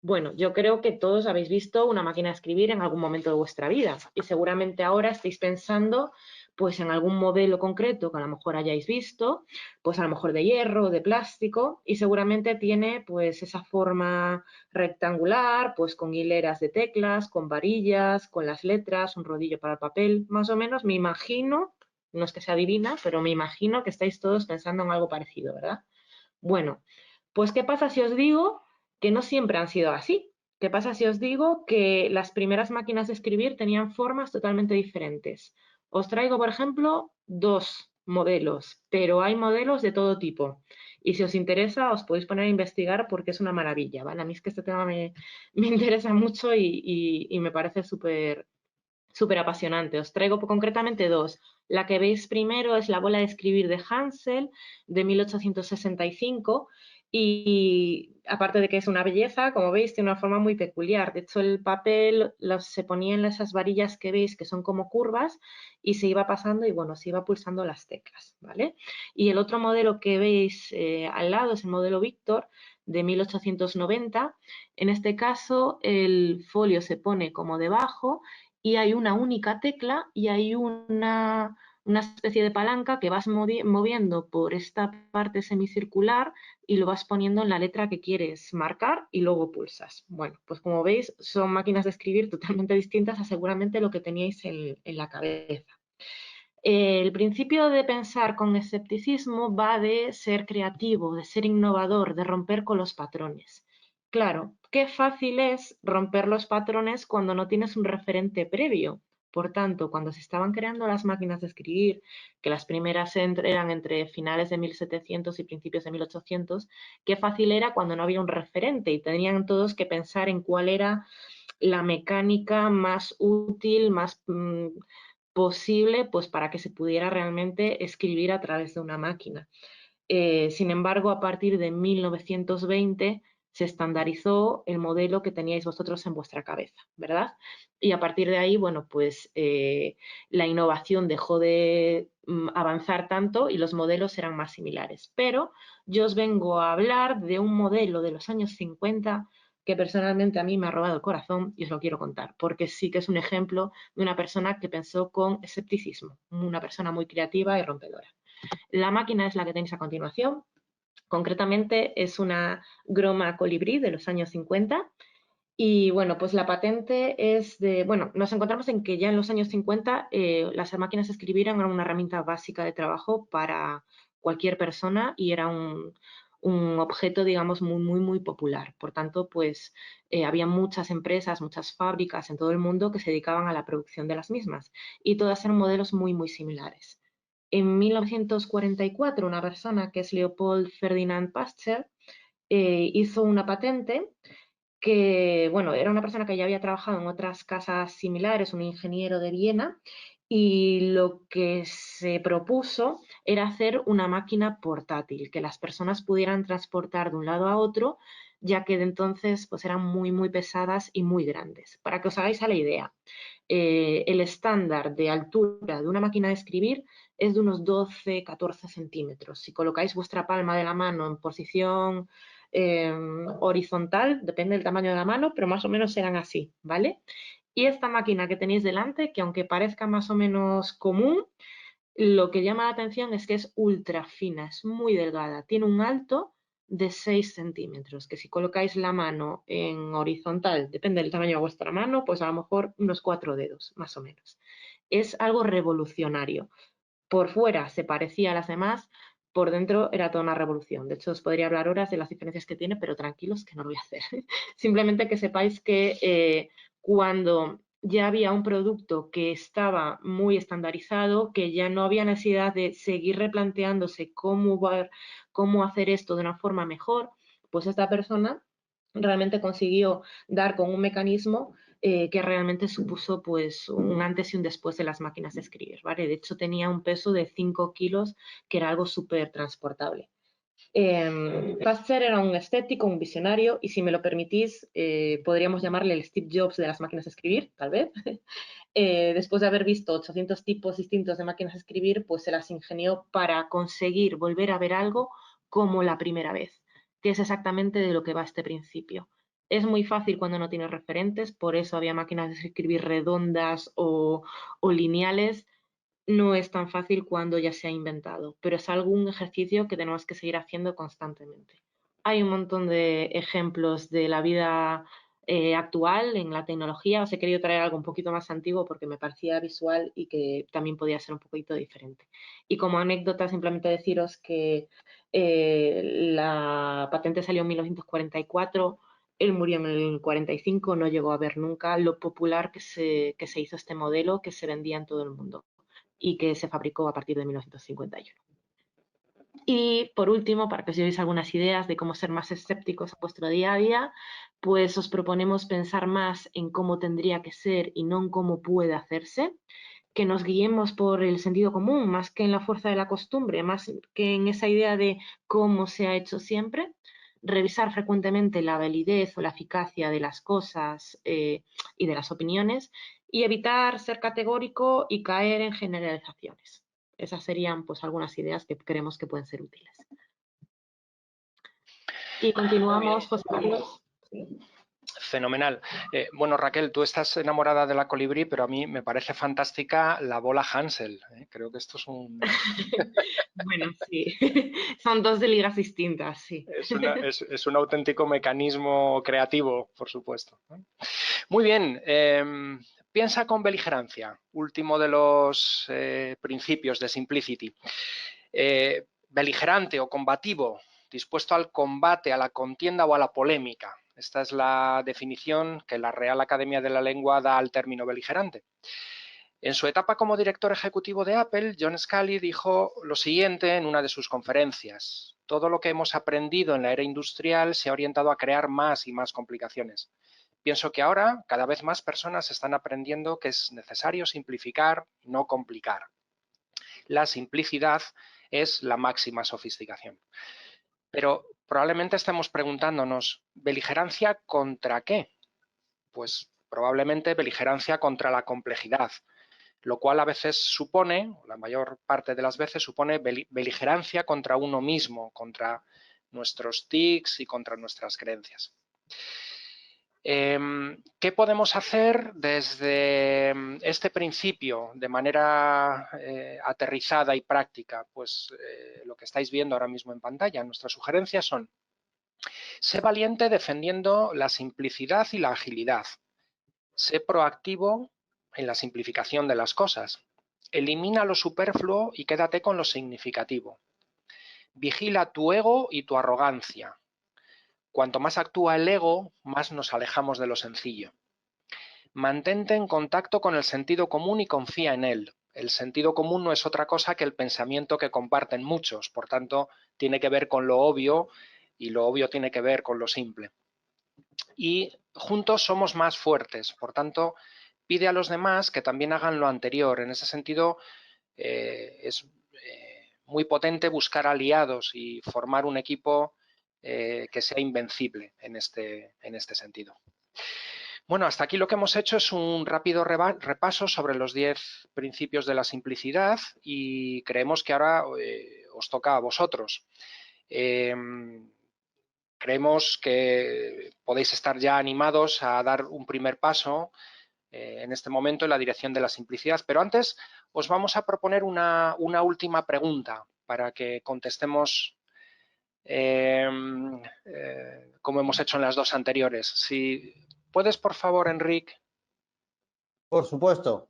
S3: Bueno, yo creo que todos habéis visto una máquina de escribir en algún momento de vuestra vida y seguramente ahora estáis pensando pues en algún modelo concreto que a lo mejor hayáis visto, pues a lo mejor de hierro, de plástico, y seguramente tiene pues esa forma rectangular, pues con hileras de teclas, con varillas, con las letras, un rodillo para el papel, más o menos me imagino, no es que sea divina, pero me imagino que estáis todos pensando en algo parecido, ¿verdad? Bueno, pues ¿qué pasa si os digo que no siempre han sido así? ¿Qué pasa si os digo que las primeras máquinas de escribir tenían formas totalmente diferentes? Os traigo, por ejemplo, 2 modelos, pero hay modelos de todo tipo. Y si os interesa, os podéis poner a investigar porque es una maravilla, ¿vale? A mí es que este tema me interesa mucho y me parece súper apasionante. Os traigo concretamente 2. La que veis primero es la bola de escribir de Hansel, de 1865, Y aparte de que es una belleza, como veis, tiene una forma muy peculiar. De hecho, el papel se ponía en esas varillas que veis que son como curvas y se iba pasando y bueno, se iba pulsando las teclas, ¿vale? Y el otro modelo que veis al lado es el modelo Victor de 1890. En este caso, el folio se pone como debajo y hay una única tecla y hay una especie de palanca que vas moviendo por esta parte semicircular y lo vas poniendo en la letra que quieres marcar y luego pulsas. Bueno, pues como veis, son máquinas de escribir totalmente distintas a seguramente lo que teníais en la cabeza. El principio de pensar con escepticismo va de ser creativo, de ser innovador, de romper con los patrones. Claro, qué fácil es romper los patrones cuando no tienes un referente previo. Por tanto, cuando se estaban creando las máquinas de escribir, que las primeras eran entre finales de 1700 y principios de 1800, qué fácil era cuando no había un referente y tenían todos que pensar en cuál era la mecánica más útil, más posible, pues para que se pudiera realmente escribir a través de una máquina. Sin embargo, a partir de 1920 se estandarizó el modelo que teníais vosotros en vuestra cabeza, ¿verdad? Y a partir de ahí, bueno, pues la innovación dejó de avanzar tanto y los modelos eran más similares. Pero yo os vengo a hablar de un modelo de los años 50 que personalmente a mí me ha robado el corazón y os lo quiero contar, porque sí que es un ejemplo de una persona que pensó con escepticismo, una persona muy creativa y rompedora. La máquina es la que tenéis a continuación. Concretamente es una Groma Colibrí de los años 50 y bueno, pues la patente es de, bueno, nos encontramos en que ya en los años 50 las máquinas de escribir eran una herramienta básica de trabajo para cualquier persona y era un objeto, digamos, muy popular. Por tanto, pues había muchas empresas, muchas fábricas en todo el mundo que se dedicaban a la producción de las mismas y todas eran modelos muy similares. En 1944, una persona que es Leopold Ferdinand Pasteur hizo una patente que, bueno, era una persona que ya había trabajado en otras casas similares, un ingeniero de Viena, y lo que se propuso era hacer una máquina portátil, que las personas pudieran transportar de un lado a otro, ya que de entonces pues eran muy pesadas y muy grandes. Para que os hagáis a la idea, el estándar de altura de una máquina de escribir es de unos 12-14 centímetros. Si colocáis vuestra palma de la mano en posición horizontal, depende del tamaño de la mano, pero más o menos serán así, ¿vale? Y esta máquina que tenéis delante, que aunque parezca más o menos común, lo que llama la atención es que es ultra fina, es muy delgada, tiene un alto de 6 centímetros, que si colocáis la mano en horizontal, depende del tamaño de vuestra mano, pues a lo mejor unos 4 dedos, más o menos. Es algo revolucionario. Por fuera se parecía a las demás, por dentro era toda una revolución. De hecho, os podría hablar horas de las diferencias que tiene, pero tranquilos que no lo voy a hacer. Simplemente que sepáis que cuando ya había un producto que estaba muy estandarizado, que ya no había necesidad de seguir replanteándose cómo hacer esto de una forma mejor, pues esta persona realmente consiguió dar con un mecanismo que realmente supuso pues un antes y un después de las máquinas de escribir, ¿vale? De hecho tenía un peso de 5 kilos, que era algo súper transportable. Pasteur era un escéptico, un visionario, y si me lo permitís, podríamos llamarle el Steve Jobs de las máquinas de escribir, tal vez. Después de haber visto 800 tipos distintos de máquinas de escribir, pues se las ingenió para conseguir volver a ver algo como la primera vez, que es exactamente de lo que va este principio. Es muy fácil cuando no tienes referentes, por eso había máquinas de escribir redondas o lineales. No es tan fácil cuando ya se ha inventado, pero es algún ejercicio que tenemos que seguir haciendo constantemente. Hay un montón de ejemplos de la vida actual en la tecnología. Os he querido traer algo un poquito más antiguo porque me parecía visual y que también podía ser un poquito diferente. Y como anécdota, simplemente deciros que la patente salió en 1944, él murió en el 45, no llegó a ver nunca lo popular que se hizo este modelo, que se vendía en todo el mundo y que se fabricó a partir de 1951. Y por último, para que os llevéis algunas ideas de cómo ser más escépticos a vuestro día a día, pues os proponemos pensar más en cómo tendría que ser y no en cómo puede hacerse, que nos guiemos por el sentido común más que en la fuerza de la costumbre, más que en esa idea de cómo se ha hecho siempre. revisar frecuentemente la validez o la eficacia de las cosas y de las opiniones, y evitar ser categórico y caer en generalizaciones. Esas serían pues algunas ideas que creemos que pueden ser útiles. Y continuamos, José Carlos.
S2: Fenomenal. Bueno, Raquel, tú estás enamorada de la colibrí, pero a mí me parece fantástica la bola Hansel. Creo que esto es un...
S3: Bueno, sí. Son dos de ligas distintas, sí.
S2: Es un auténtico mecanismo creativo, por supuesto. Muy bien. Piensa con beligerancia, último de los principios de Simplicity. Beligerante o combativo, dispuesto al combate, a la contienda o a la polémica. Esta es la definición que la Real Academia de la Lengua da al término beligerante. En su etapa como director ejecutivo de Apple, John Sculley dijo lo siguiente en una de sus conferencias: todo lo que hemos aprendido en la era industrial se ha orientado a crear más y más complicaciones. Pienso que ahora cada vez más personas están aprendiendo que es necesario simplificar, no complicar. La simplicidad es la máxima sofisticación. Pero probablemente estemos preguntándonos, ¿beligerancia contra qué? Pues probablemente beligerancia contra la complejidad, lo cual a veces supone, la mayor parte de las veces supone beligerancia contra uno mismo, contra nuestros tics y contra nuestras creencias. ¿Qué podemos hacer desde este principio de manera aterrizada y práctica? Pues lo que estáis viendo ahora mismo en pantalla. Nuestras sugerencias son: sé valiente defendiendo la simplicidad y la agilidad. Sé proactivo en la simplificación de las cosas. Elimina lo superfluo y quédate con lo significativo. Vigila tu ego y tu arrogancia. Cuanto más actúa el ego, más nos alejamos de lo sencillo. Mantente en contacto con el sentido común y confía en él. El sentido común no es otra cosa que el pensamiento que comparten muchos, por tanto, tiene que ver con lo obvio y lo obvio tiene que ver con lo simple. Y juntos somos más fuertes, por tanto, pide a los demás que también hagan lo anterior. En ese sentido, es muy potente buscar aliados y formar un equipo que sea invencible en este sentido. Bueno, hasta aquí lo que hemos hecho es un rápido repaso sobre los 10 principios de la simplicidad y creemos que ahora os toca a vosotros. Creemos que podéis estar ya animados a dar un primer paso en este momento en la dirección de la simplicidad, pero antes os vamos a proponer una última pregunta para que contestemos como hemos hecho en las dos anteriores. Si puedes, por favor, Enric.
S1: Por supuesto,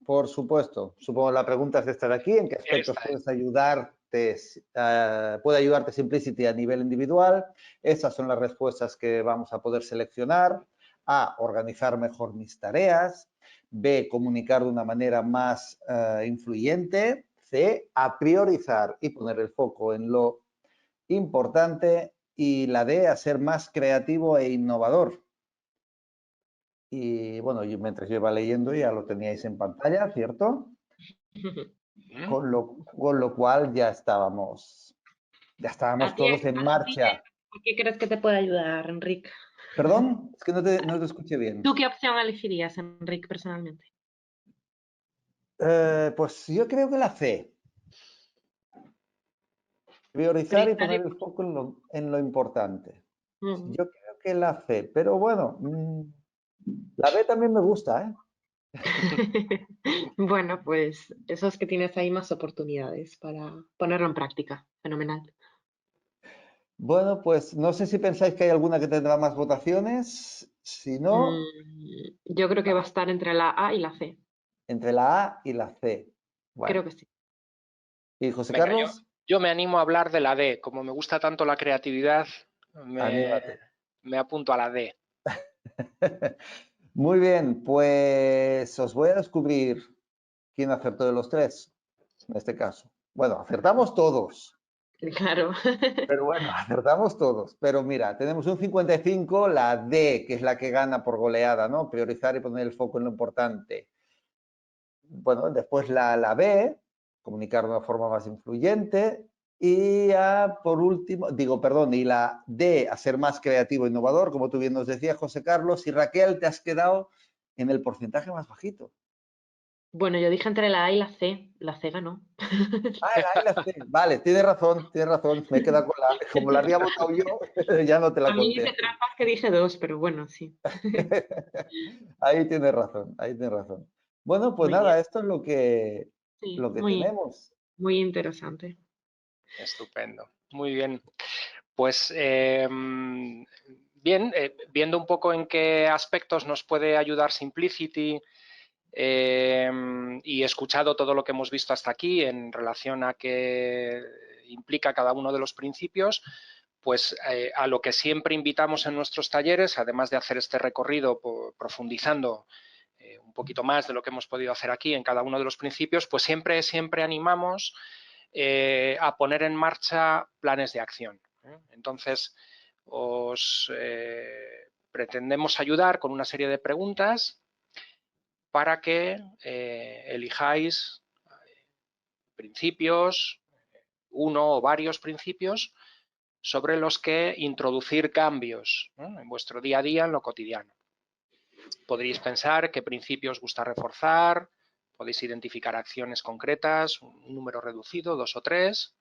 S1: por supuesto. Supongo la pregunta es esta de aquí: ¿en qué aspectos puede ayudarte Simplicity a nivel individual? Esas son las respuestas que vamos a poder seleccionar. A, organizar mejor mis tareas. B, comunicar de una manera más influyente. C, a priorizar y poner el foco en lo importante. Y la D, a ser más creativo e innovador. Y bueno, mientras yo iba leyendo ya lo teníais en pantalla, ¿cierto? Con lo cual ya estábamos todos en marcha.
S3: ¿A qué crees que te puede ayudar, Enric?
S1: Perdón, es que no te escuché bien.
S3: ¿Tú qué opción elegirías, Enric, personalmente?
S1: Pues yo creo que la C. Priorizar y poner el foco en lo importante. Yo creo que la C, pero bueno, la B también me gusta, ¿eh?
S3: Bueno, pues eso es que tienes ahí más oportunidades para ponerlo en práctica. Fenomenal.
S1: Bueno, pues no sé si pensáis que hay alguna que tendrá más votaciones. Si no,
S3: yo creo que va a estar entre la A y la C.
S1: Entre la A y la C. Bueno.
S3: Creo que sí.
S1: ¿Y José Carlos?
S2: Yo me animo a hablar de la D. Como me gusta tanto la creatividad, me apunto a la D.
S1: Muy bien, pues os voy a descubrir quién acertó de los tres, en este caso. Bueno, acertamos todos.
S3: Claro.
S1: Pero bueno, acertamos todos. Pero mira, tenemos un 55, la D, que es la que gana por goleada, ¿no? Priorizar y poner el foco en lo importante. Bueno, después la B, comunicar de una forma más influyente. Y por último, digo, perdón, y la D, a ser más creativo e innovador, como tú bien nos decías, José Carlos. Y Raquel, te has quedado en el porcentaje más bajito.
S3: Bueno, yo dije entre la A y la C ganó.
S1: Ah, la A y la C. Vale, tienes razón. Me he quedado con la. Como la había votado yo, ya no te
S3: A
S1: la
S3: mí hice
S1: conté.
S3: trampas que dije dos, pero bueno, sí.
S1: Ahí tienes razón, ahí tienes razón. Bueno, pues
S3: Muy bien,
S1: nada, esto es
S3: sí,
S1: lo que tenemos.
S3: muy interesante.
S2: Estupendo. Muy bien. Pues bien, viendo un poco en qué aspectos nos puede ayudar Simplicity y escuchado todo lo que hemos visto hasta aquí en relación a qué implica cada uno de los principios, pues a lo que siempre invitamos en nuestros talleres, además de hacer este recorrido profundizando un poquito más de lo que hemos podido hacer aquí en cada uno de los principios, pues siempre animamos a poner en marcha planes de acción. Entonces, os pretendemos ayudar con una serie de preguntas para que elijáis principios, uno o varios principios, sobre los que introducir cambios, ¿no?, en vuestro día a día, en lo cotidiano. Podréis pensar qué principios os gusta reforzar, podéis identificar acciones concretas, un número reducido, 2 o 3,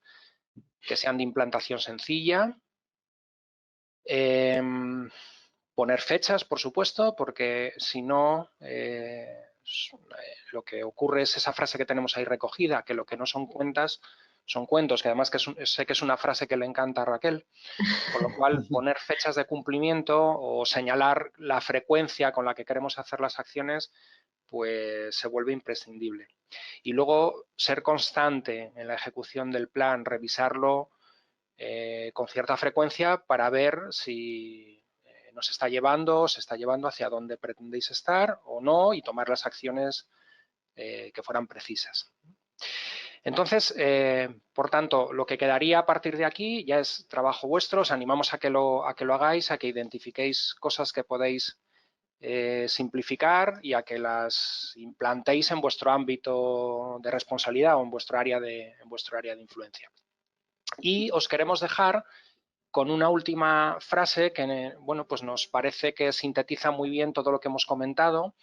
S2: que sean de implantación sencilla. Poner fechas, por supuesto, porque si no, lo que ocurre es esa frase que tenemos ahí recogida, que lo que no son cuentas son cuentos, que además sé que es una frase que le encanta a Raquel, con lo cual poner fechas de cumplimiento o señalar la frecuencia con la que queremos hacer las acciones, pues se vuelve imprescindible. Y luego ser constante en la ejecución del plan, revisarlo con cierta frecuencia para ver si se está llevando hacia donde pretendéis estar o no, y tomar las acciones que fueran precisas. Entonces, por tanto, lo que quedaría a partir de aquí ya es trabajo vuestro. Os animamos a que lo hagáis, a que identifiquéis cosas que podéis simplificar y a que las implantéis en vuestro ámbito de responsabilidad o en vuestro área de influencia. Y os queremos dejar con una última frase que, bueno, pues nos parece que sintetiza muy bien todo lo que hemos comentado.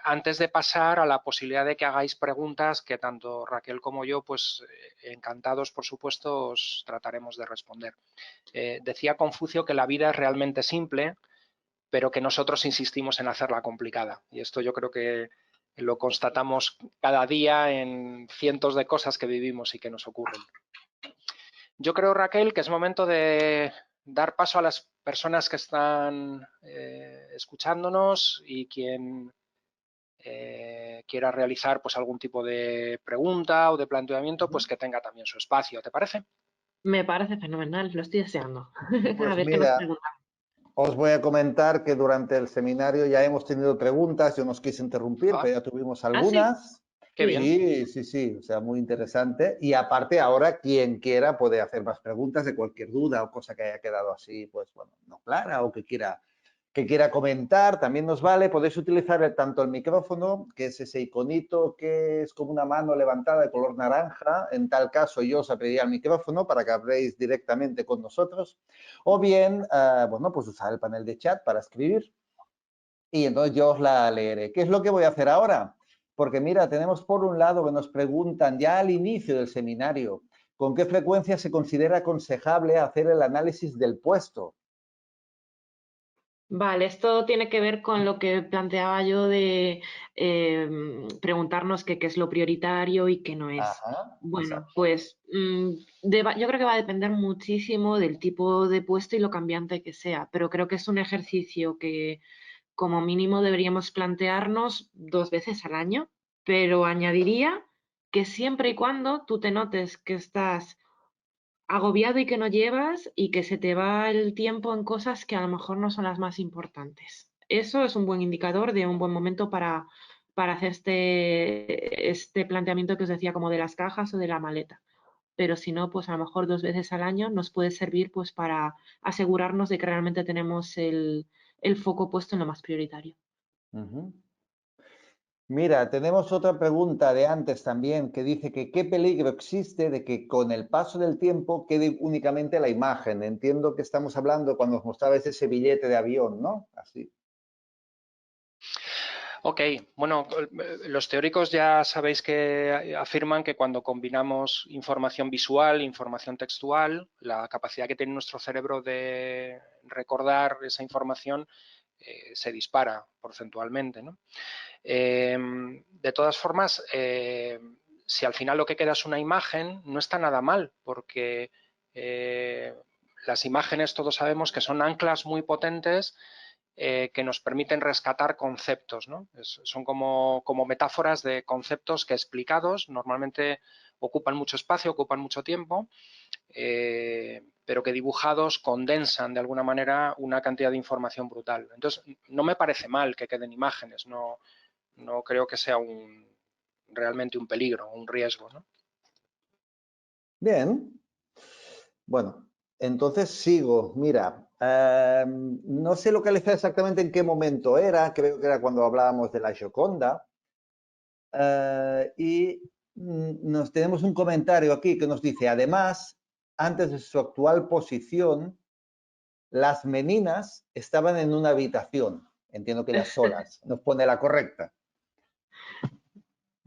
S2: Antes de pasar a la posibilidad de que hagáis preguntas que tanto Raquel como yo, pues encantados, por supuesto, os trataremos de responder. Decía Confucio que la vida es realmente simple, pero que nosotros insistimos en hacerla complicada. Y esto yo creo que lo constatamos cada día en cientos de cosas que vivimos y que nos ocurren. Yo creo, Raquel, que es momento de dar paso a las personas que están escuchándonos y quien quiera realizar pues algún tipo de pregunta o de planteamiento, pues que tenga también su espacio. ¿Te parece?
S3: Me parece fenomenal, lo estoy deseando. A
S1: Pues
S3: ver qué nos
S1: mira,
S3: preguntan.
S1: os voy a comentar que durante el seminario ya hemos tenido preguntas. Yo no os quise interrumpir,
S2: Ah,
S1: pero ya tuvimos
S3: Ah, sí.
S1: algunas.
S2: qué bien.
S1: Sí, sí, sí, o sea, muy interesante. Y aparte ahora quien quiera puede hacer más preguntas de cualquier duda o cosa que haya quedado así, pues bueno, no clara o que quiera comentar, también nos vale. Podéis utilizar tanto el micrófono, que es ese iconito que es como una mano levantada de color naranja. En tal caso yo os abriría el micrófono para que habléis directamente con nosotros. O bien, bueno, pues usar el panel de chat para escribir y entonces yo os la leeré. ¿Qué es lo que voy a hacer ahora? Porque mira, tenemos por un lado que nos preguntan ya al inicio del seminario, ¿con qué frecuencia se considera aconsejable hacer el análisis del puesto?
S3: Vale, esto tiene que ver con lo que planteaba yo de preguntarnos qué es lo prioritario y qué no es.
S1: Ajá,
S3: Bueno,
S1: exacto.
S3: pues yo creo que va a depender muchísimo del tipo de puesto y lo cambiante que sea, pero creo que es un ejercicio que como mínimo deberíamos plantearnos 2 veces al año, pero añadiría que siempre y cuando tú te notes que estás agobiado y que no llevas y que se te va el tiempo en cosas que a lo mejor no son las más importantes. Eso es un buen indicador de un buen momento para hacer este planteamiento que os decía, como de las cajas o de la maleta. Pero si no, pues a lo mejor 2 veces al año nos puede servir pues para asegurarnos de que realmente tenemos el foco puesto en lo más prioritario.
S1: Ujú. Mira, tenemos otra pregunta de antes también que dice que qué peligro existe de que con el paso del tiempo quede únicamente la imagen. Entiendo que estamos hablando cuando os mostrabais ese billete de avión, ¿no? Así.
S2: Ok, bueno, los teóricos ya sabéis que afirman que cuando combinamos información visual, información textual, la capacidad que tiene nuestro cerebro de recordar esa información se dispara porcentualmente, ¿no? De todas formas, si al final lo que queda es una imagen, no está nada mal, porque las imágenes todos sabemos que son anclas muy potentes que nos permiten rescatar conceptos, ¿no? Son como metáforas de conceptos que explicados normalmente ocupan mucho espacio, ocupan mucho tiempo, pero que dibujados condensan de alguna manera una cantidad de información brutal. Entonces, no me parece mal que queden imágenes, no creo que sea realmente un peligro, un riesgo, ¿no?
S1: Bien. Bueno, entonces sigo. Mira, no sé localizar exactamente en qué momento era, creo que era cuando hablábamos de la Gioconda. Y nos tenemos un comentario aquí que nos dice, además, antes de su actual posición, las meninas estaban en una habitación. Entiendo que ellas solas. Nos pone la correcta.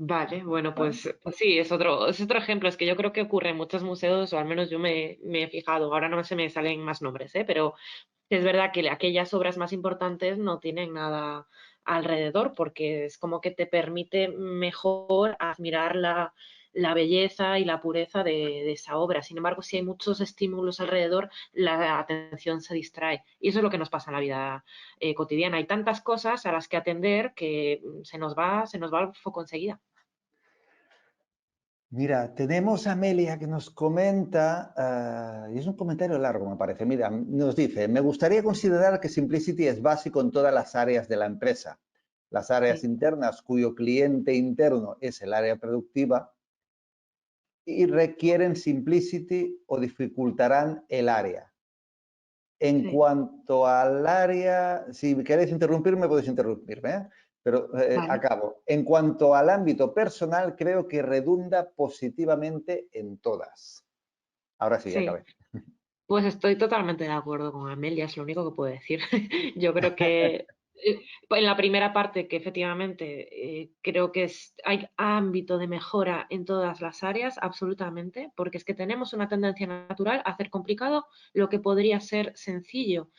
S3: Vale, bueno,
S1: ¿Ah?
S3: pues sí, es otro ejemplo. Es que yo creo que ocurre en muchos museos, o al menos yo me he fijado, ahora no se me salen más nombres, ¿eh? Pero es verdad que aquellas obras más importantes no tienen nada alrededor, porque es como que te permite mejor admirar la belleza y la pureza de esa obra. Sin embargo, si hay muchos estímulos alrededor, la atención se distrae. Y eso es lo que nos pasa en la vida cotidiana. Hay tantas cosas a las que atender que se nos va el foco enseguida.
S1: Mira, tenemos a Amelia que nos comenta, y es un comentario largo, me parece. Mira, nos dice, me gustaría considerar que Simplicity es básico en todas las áreas de la empresa. Las áreas
S3: Sí,
S1: internas, cuyo cliente interno es el área productiva, y requieren Simplicity o dificultarán el área. En
S3: sí,
S1: cuanto al área, si queréis interrumpirme, podéis interrumpirme, ¿eh? Pero
S3: vale.
S1: acabo. En cuanto al ámbito personal, creo que redunda positivamente en todas. Ahora sí,
S3: Sí,
S1: acabé.
S3: pues estoy totalmente de acuerdo con Amelia, es lo único que puedo decir. Yo creo que en la primera parte, que efectivamente creo que hay ámbito de mejora en todas las áreas, absolutamente, porque es que tenemos una tendencia natural a hacer complicado lo que podría ser sencillo.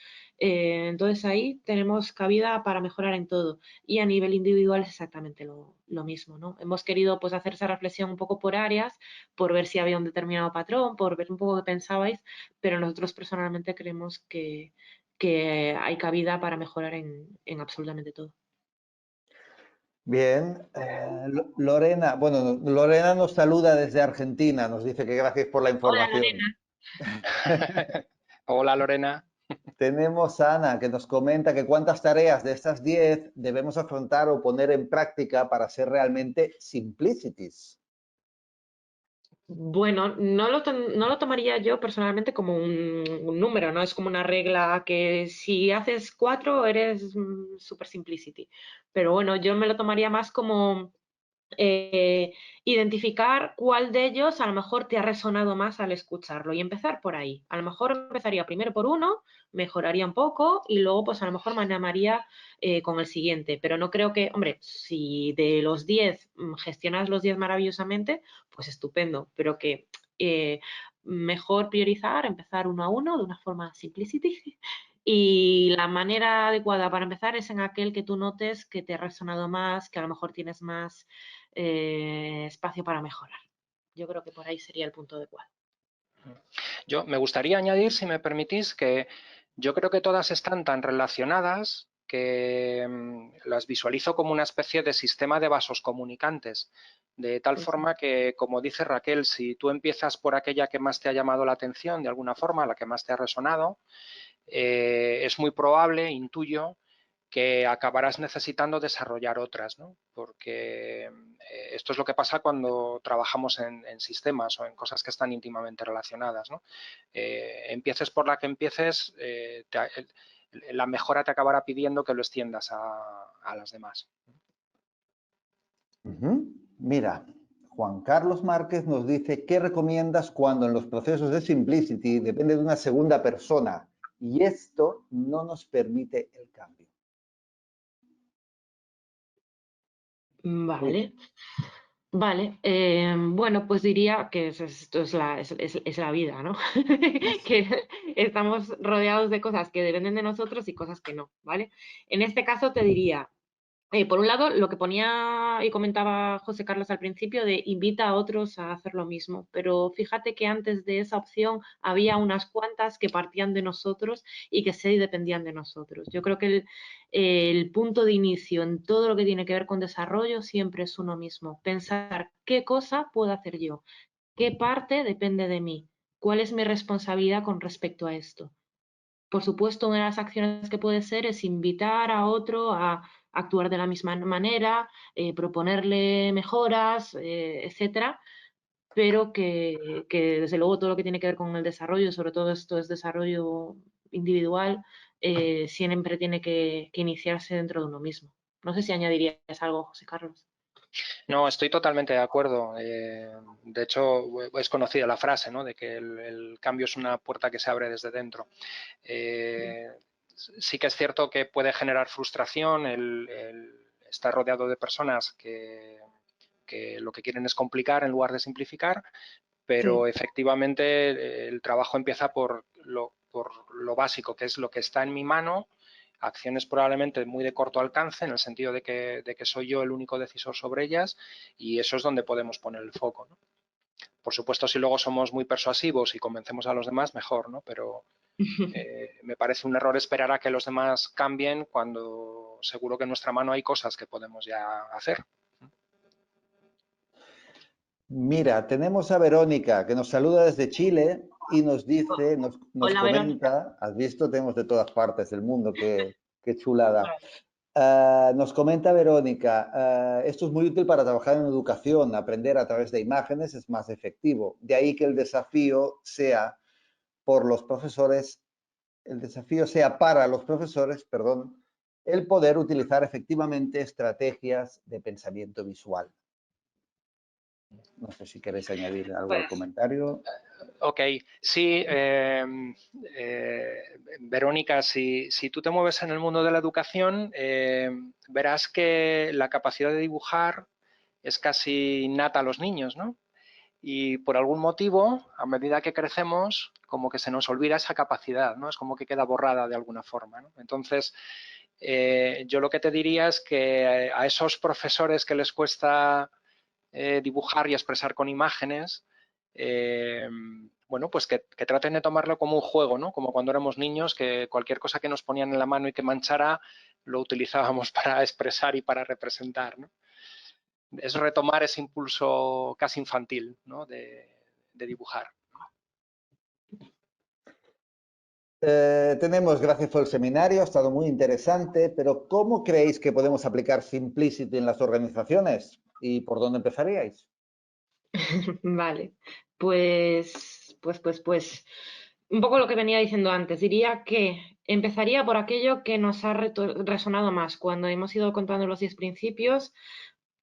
S3: Entonces ahí tenemos cabida para mejorar en todo. Y a nivel individual es exactamente lo mismo, ¿no? Hemos querido pues hacer esa reflexión un poco por áreas, por ver si había un determinado patrón, por ver un poco qué pensabais, pero nosotros personalmente creemos que hay cabida para mejorar en absolutamente todo.
S1: Bien. Lorena, bueno, Lorena nos saluda desde Argentina, nos dice que gracias por la
S3: Hola
S1: información.
S3: Lorena.
S2: Hola, Lorena.
S1: Tenemos a Ana que nos comenta que cuántas tareas de estas 10 debemos afrontar o poner en práctica para ser realmente simplicities.
S3: Bueno, no lo tomaría yo personalmente como un número, ¿no? Es como una regla que si haces 4 eres super simplicity. Pero bueno, yo me lo tomaría más como eh, identificar cuál de ellos a lo mejor te ha resonado más al escucharlo y empezar por ahí. A lo mejor empezaría primero por uno, mejoraría un poco y luego pues a lo mejor me animaría con el siguiente. Pero no creo que, hombre, si de los 10 gestionas los 10 maravillosamente, pues estupendo, pero que mejor priorizar, empezar uno a uno de una forma simplicity. Y la manera adecuada para empezar es en aquel que tú notes que te ha resonado más, que a lo mejor tienes más espacio para mejorar. Yo creo que por ahí sería el punto adecuado.
S2: Yo me gustaría añadir, si me permitís, que yo creo que todas están tan relacionadas que las visualizo como una especie de sistema de vasos comunicantes, de tal
S3: Sí, sí.
S2: forma que, como dice Raquel, si tú empiezas por aquella que más te ha llamado la atención, de alguna forma, la que más te ha resonado, es muy probable, intuyo, que acabarás necesitando desarrollar otras, ¿no? Porque esto es lo que pasa cuando trabajamos en sistemas o en cosas que están íntimamente relacionadas, ¿no? Empieces por la que empieces, la mejora te acabará pidiendo que lo extiendas a las demás.
S1: Ujú. Mira, Juan Carlos Márquez nos dice, ¿qué recomiendas cuando en los procesos de Simplicity depende de una segunda persona y esto no nos permite el cambio? Uy,
S3: Vale, vale. Bueno, pues diría que esto es la vida, ¿no? Que estamos rodeados de cosas que dependen de nosotros y cosas que no, ¿vale? En este caso te diría, por un lado, lo que ponía y comentaba José Carlos al principio de invita a otros a hacer lo mismo, pero fíjate que antes de esa opción había unas cuantas que partían de nosotros y que sí dependían de nosotros. Yo creo que el punto de inicio en todo lo que tiene que ver con desarrollo siempre es uno mismo. Pensar qué cosa puedo hacer yo, qué parte depende de mí, cuál es mi responsabilidad con respecto a esto. Por supuesto, una de las acciones que puede ser es invitar a otro a actuar de la misma manera, proponerle mejoras, etcétera, pero que, desde luego todo lo que tiene que ver con el desarrollo, sobre todo esto es desarrollo individual, siempre tiene que iniciarse dentro de uno mismo. No sé si añadirías algo, José Carlos.
S2: No, estoy totalmente de acuerdo. De hecho, es conocida la frase, ¿no?, de que el cambio es una puerta que se abre desde dentro. Sí que es cierto que puede generar frustración el estar rodeado de personas que lo que quieren es complicar en lugar de simplificar, pero
S3: Sí.
S2: efectivamente el trabajo empieza por lo básico, que es lo que está en mi mano, acciones probablemente muy de corto alcance, en el sentido de que soy yo el único decisor sobre ellas, y eso es donde podemos poner el foco, ¿no? Por supuesto, si luego somos muy persuasivos y convencemos a los demás, mejor, ¿no? Pero me parece un error esperar a que los demás cambien cuando seguro que en nuestra mano hay cosas que podemos ya hacer.
S1: mira, tenemos a Verónica que nos saluda desde Chile y nos dice, nos
S3: Hola, Verónica.
S1: comenta, has visto, tenemos de todas partes del mundo, qué chulada.
S3: Vale.
S1: Nos comenta Verónica, esto es muy útil para trabajar en educación, aprender a través de imágenes es más efectivo. De ahí que el desafío sea por los profesores, el desafío sea para los profesores, perdón, el poder utilizar efectivamente estrategias de pensamiento visual. No sé si queréis añadir algo al
S3: Pues
S1: comentario.
S2: Ok, sí, Verónica, si tú te mueves en el mundo de la educación, verás que la capacidad de dibujar es casi innata a los niños, ¿no? Y por algún motivo, a medida que crecemos, como que se nos olvida esa capacidad, ¿no? Es como que queda borrada de alguna forma, ¿no? Entonces, yo lo que te diría es que a esos profesores que les cuesta dibujar y expresar con imágenes, bueno, pues que traten de tomarlo como un juego, ¿no? Como cuando éramos niños, que cualquier cosa que nos ponían en la mano y que manchara, lo utilizábamos para expresar y para representar, ¿no? Es retomar ese impulso casi infantil, ¿no?, de dibujar.
S1: Tenemos, gracias por el seminario, ha estado muy interesante, pero ¿cómo creéis que podemos aplicar Simplicity en las organizaciones? ¿Y por dónde empezaríais?
S3: Vale, pues, un poco lo que venía diciendo antes. Diría que empezaría por aquello que nos ha resonado más cuando hemos ido contando los 10 principios,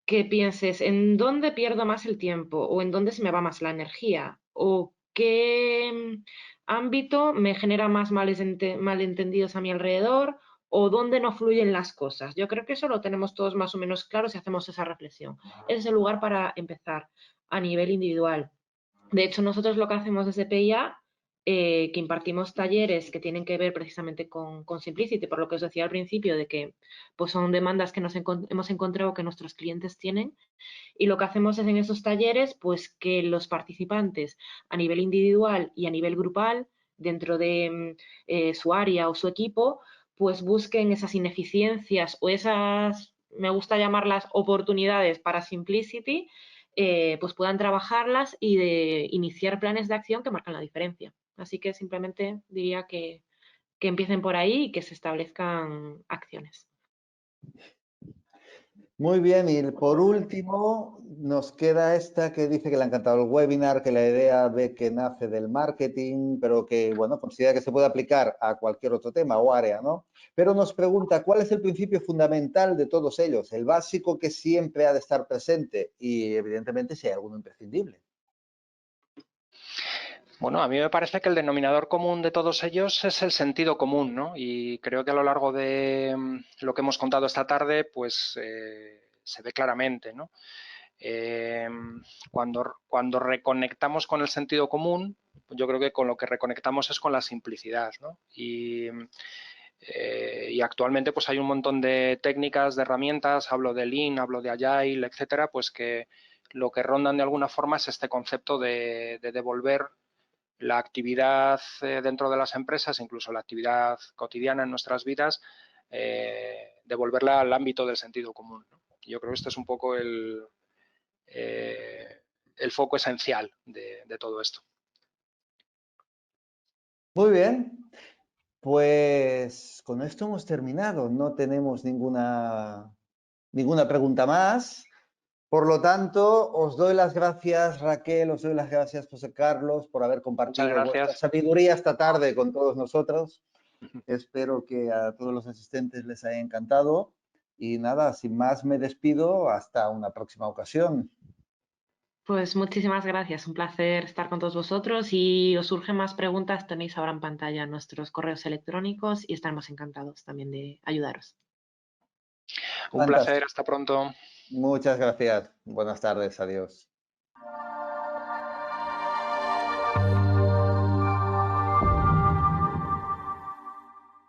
S3: que pienses en dónde pierdo más el tiempo o en dónde se me va más la energía o qué ámbito me genera más malentendidos a mi alrededor o dónde no fluyen las cosas. Yo creo que eso lo tenemos todos más o menos claro si hacemos esa reflexión. Ese es el lugar para empezar a nivel individual. De hecho, nosotros lo que hacemos desde PIA, que impartimos talleres que tienen que ver precisamente con Simplicity, por lo que os decía al principio, de que pues son demandas que hemos encontrado que nuestros clientes tienen, y lo que hacemos es en esos talleres pues que los participantes a nivel individual y a nivel grupal, dentro de su área o su equipo, pues busquen esas ineficiencias o esas, me gusta llamarlas oportunidades para Simplicity, pues puedan trabajarlas y de iniciar planes de acción que marcan la diferencia. Así que simplemente diría que empiecen por ahí y que se establezcan acciones.
S1: Muy bien, y por último nos queda esta que dice que le ha encantado el webinar, que la idea ve que nace del marketing, pero que, bueno, considera que se puede aplicar a cualquier otro tema o área, ¿no? Pero nos pregunta, ¿cuál es el principio fundamental de todos ellos? El básico que siempre ha de estar presente y, evidentemente, si hay alguno imprescindible.
S2: Bueno, a mí me parece que el denominador común de todos ellos es el sentido común, ¿no? Y creo que a lo largo de lo que hemos contado esta tarde, pues se ve claramente, ¿no? Cuando reconectamos con el sentido común, yo creo que con lo que reconectamos es con la simplicidad, ¿no? Y actualmente pues hay un montón de técnicas, de herramientas, hablo de Lean, hablo de Agile, etcétera, pues que lo que rondan de alguna forma es este concepto de devolver la actividad dentro de las empresas, incluso la actividad cotidiana en nuestras vidas, devolverla al ámbito del sentido común, ¿no? Yo creo que este es un poco el foco esencial de todo esto.
S1: Muy bien, pues con esto hemos terminado. No tenemos ninguna pregunta más. Por lo tanto, os doy las gracias, Raquel, os doy las gracias, José Carlos, por haber
S2: Muchas
S1: compartido vuestra
S2: gracias.
S1: sabiduría esta tarde con todos nosotros. Espero que a todos los asistentes les haya encantado. Y nada, sin más me despido. Hasta una próxima ocasión.
S3: Pues muchísimas gracias, un placer estar con todos vosotros y os surgen más preguntas, tenéis ahora en pantalla nuestros correos electrónicos y estaremos encantados también de ayudaros.
S2: Un placer,
S1: Fantástico.
S2: hasta pronto.
S1: Muchas gracias. Buenas tardes. Adiós.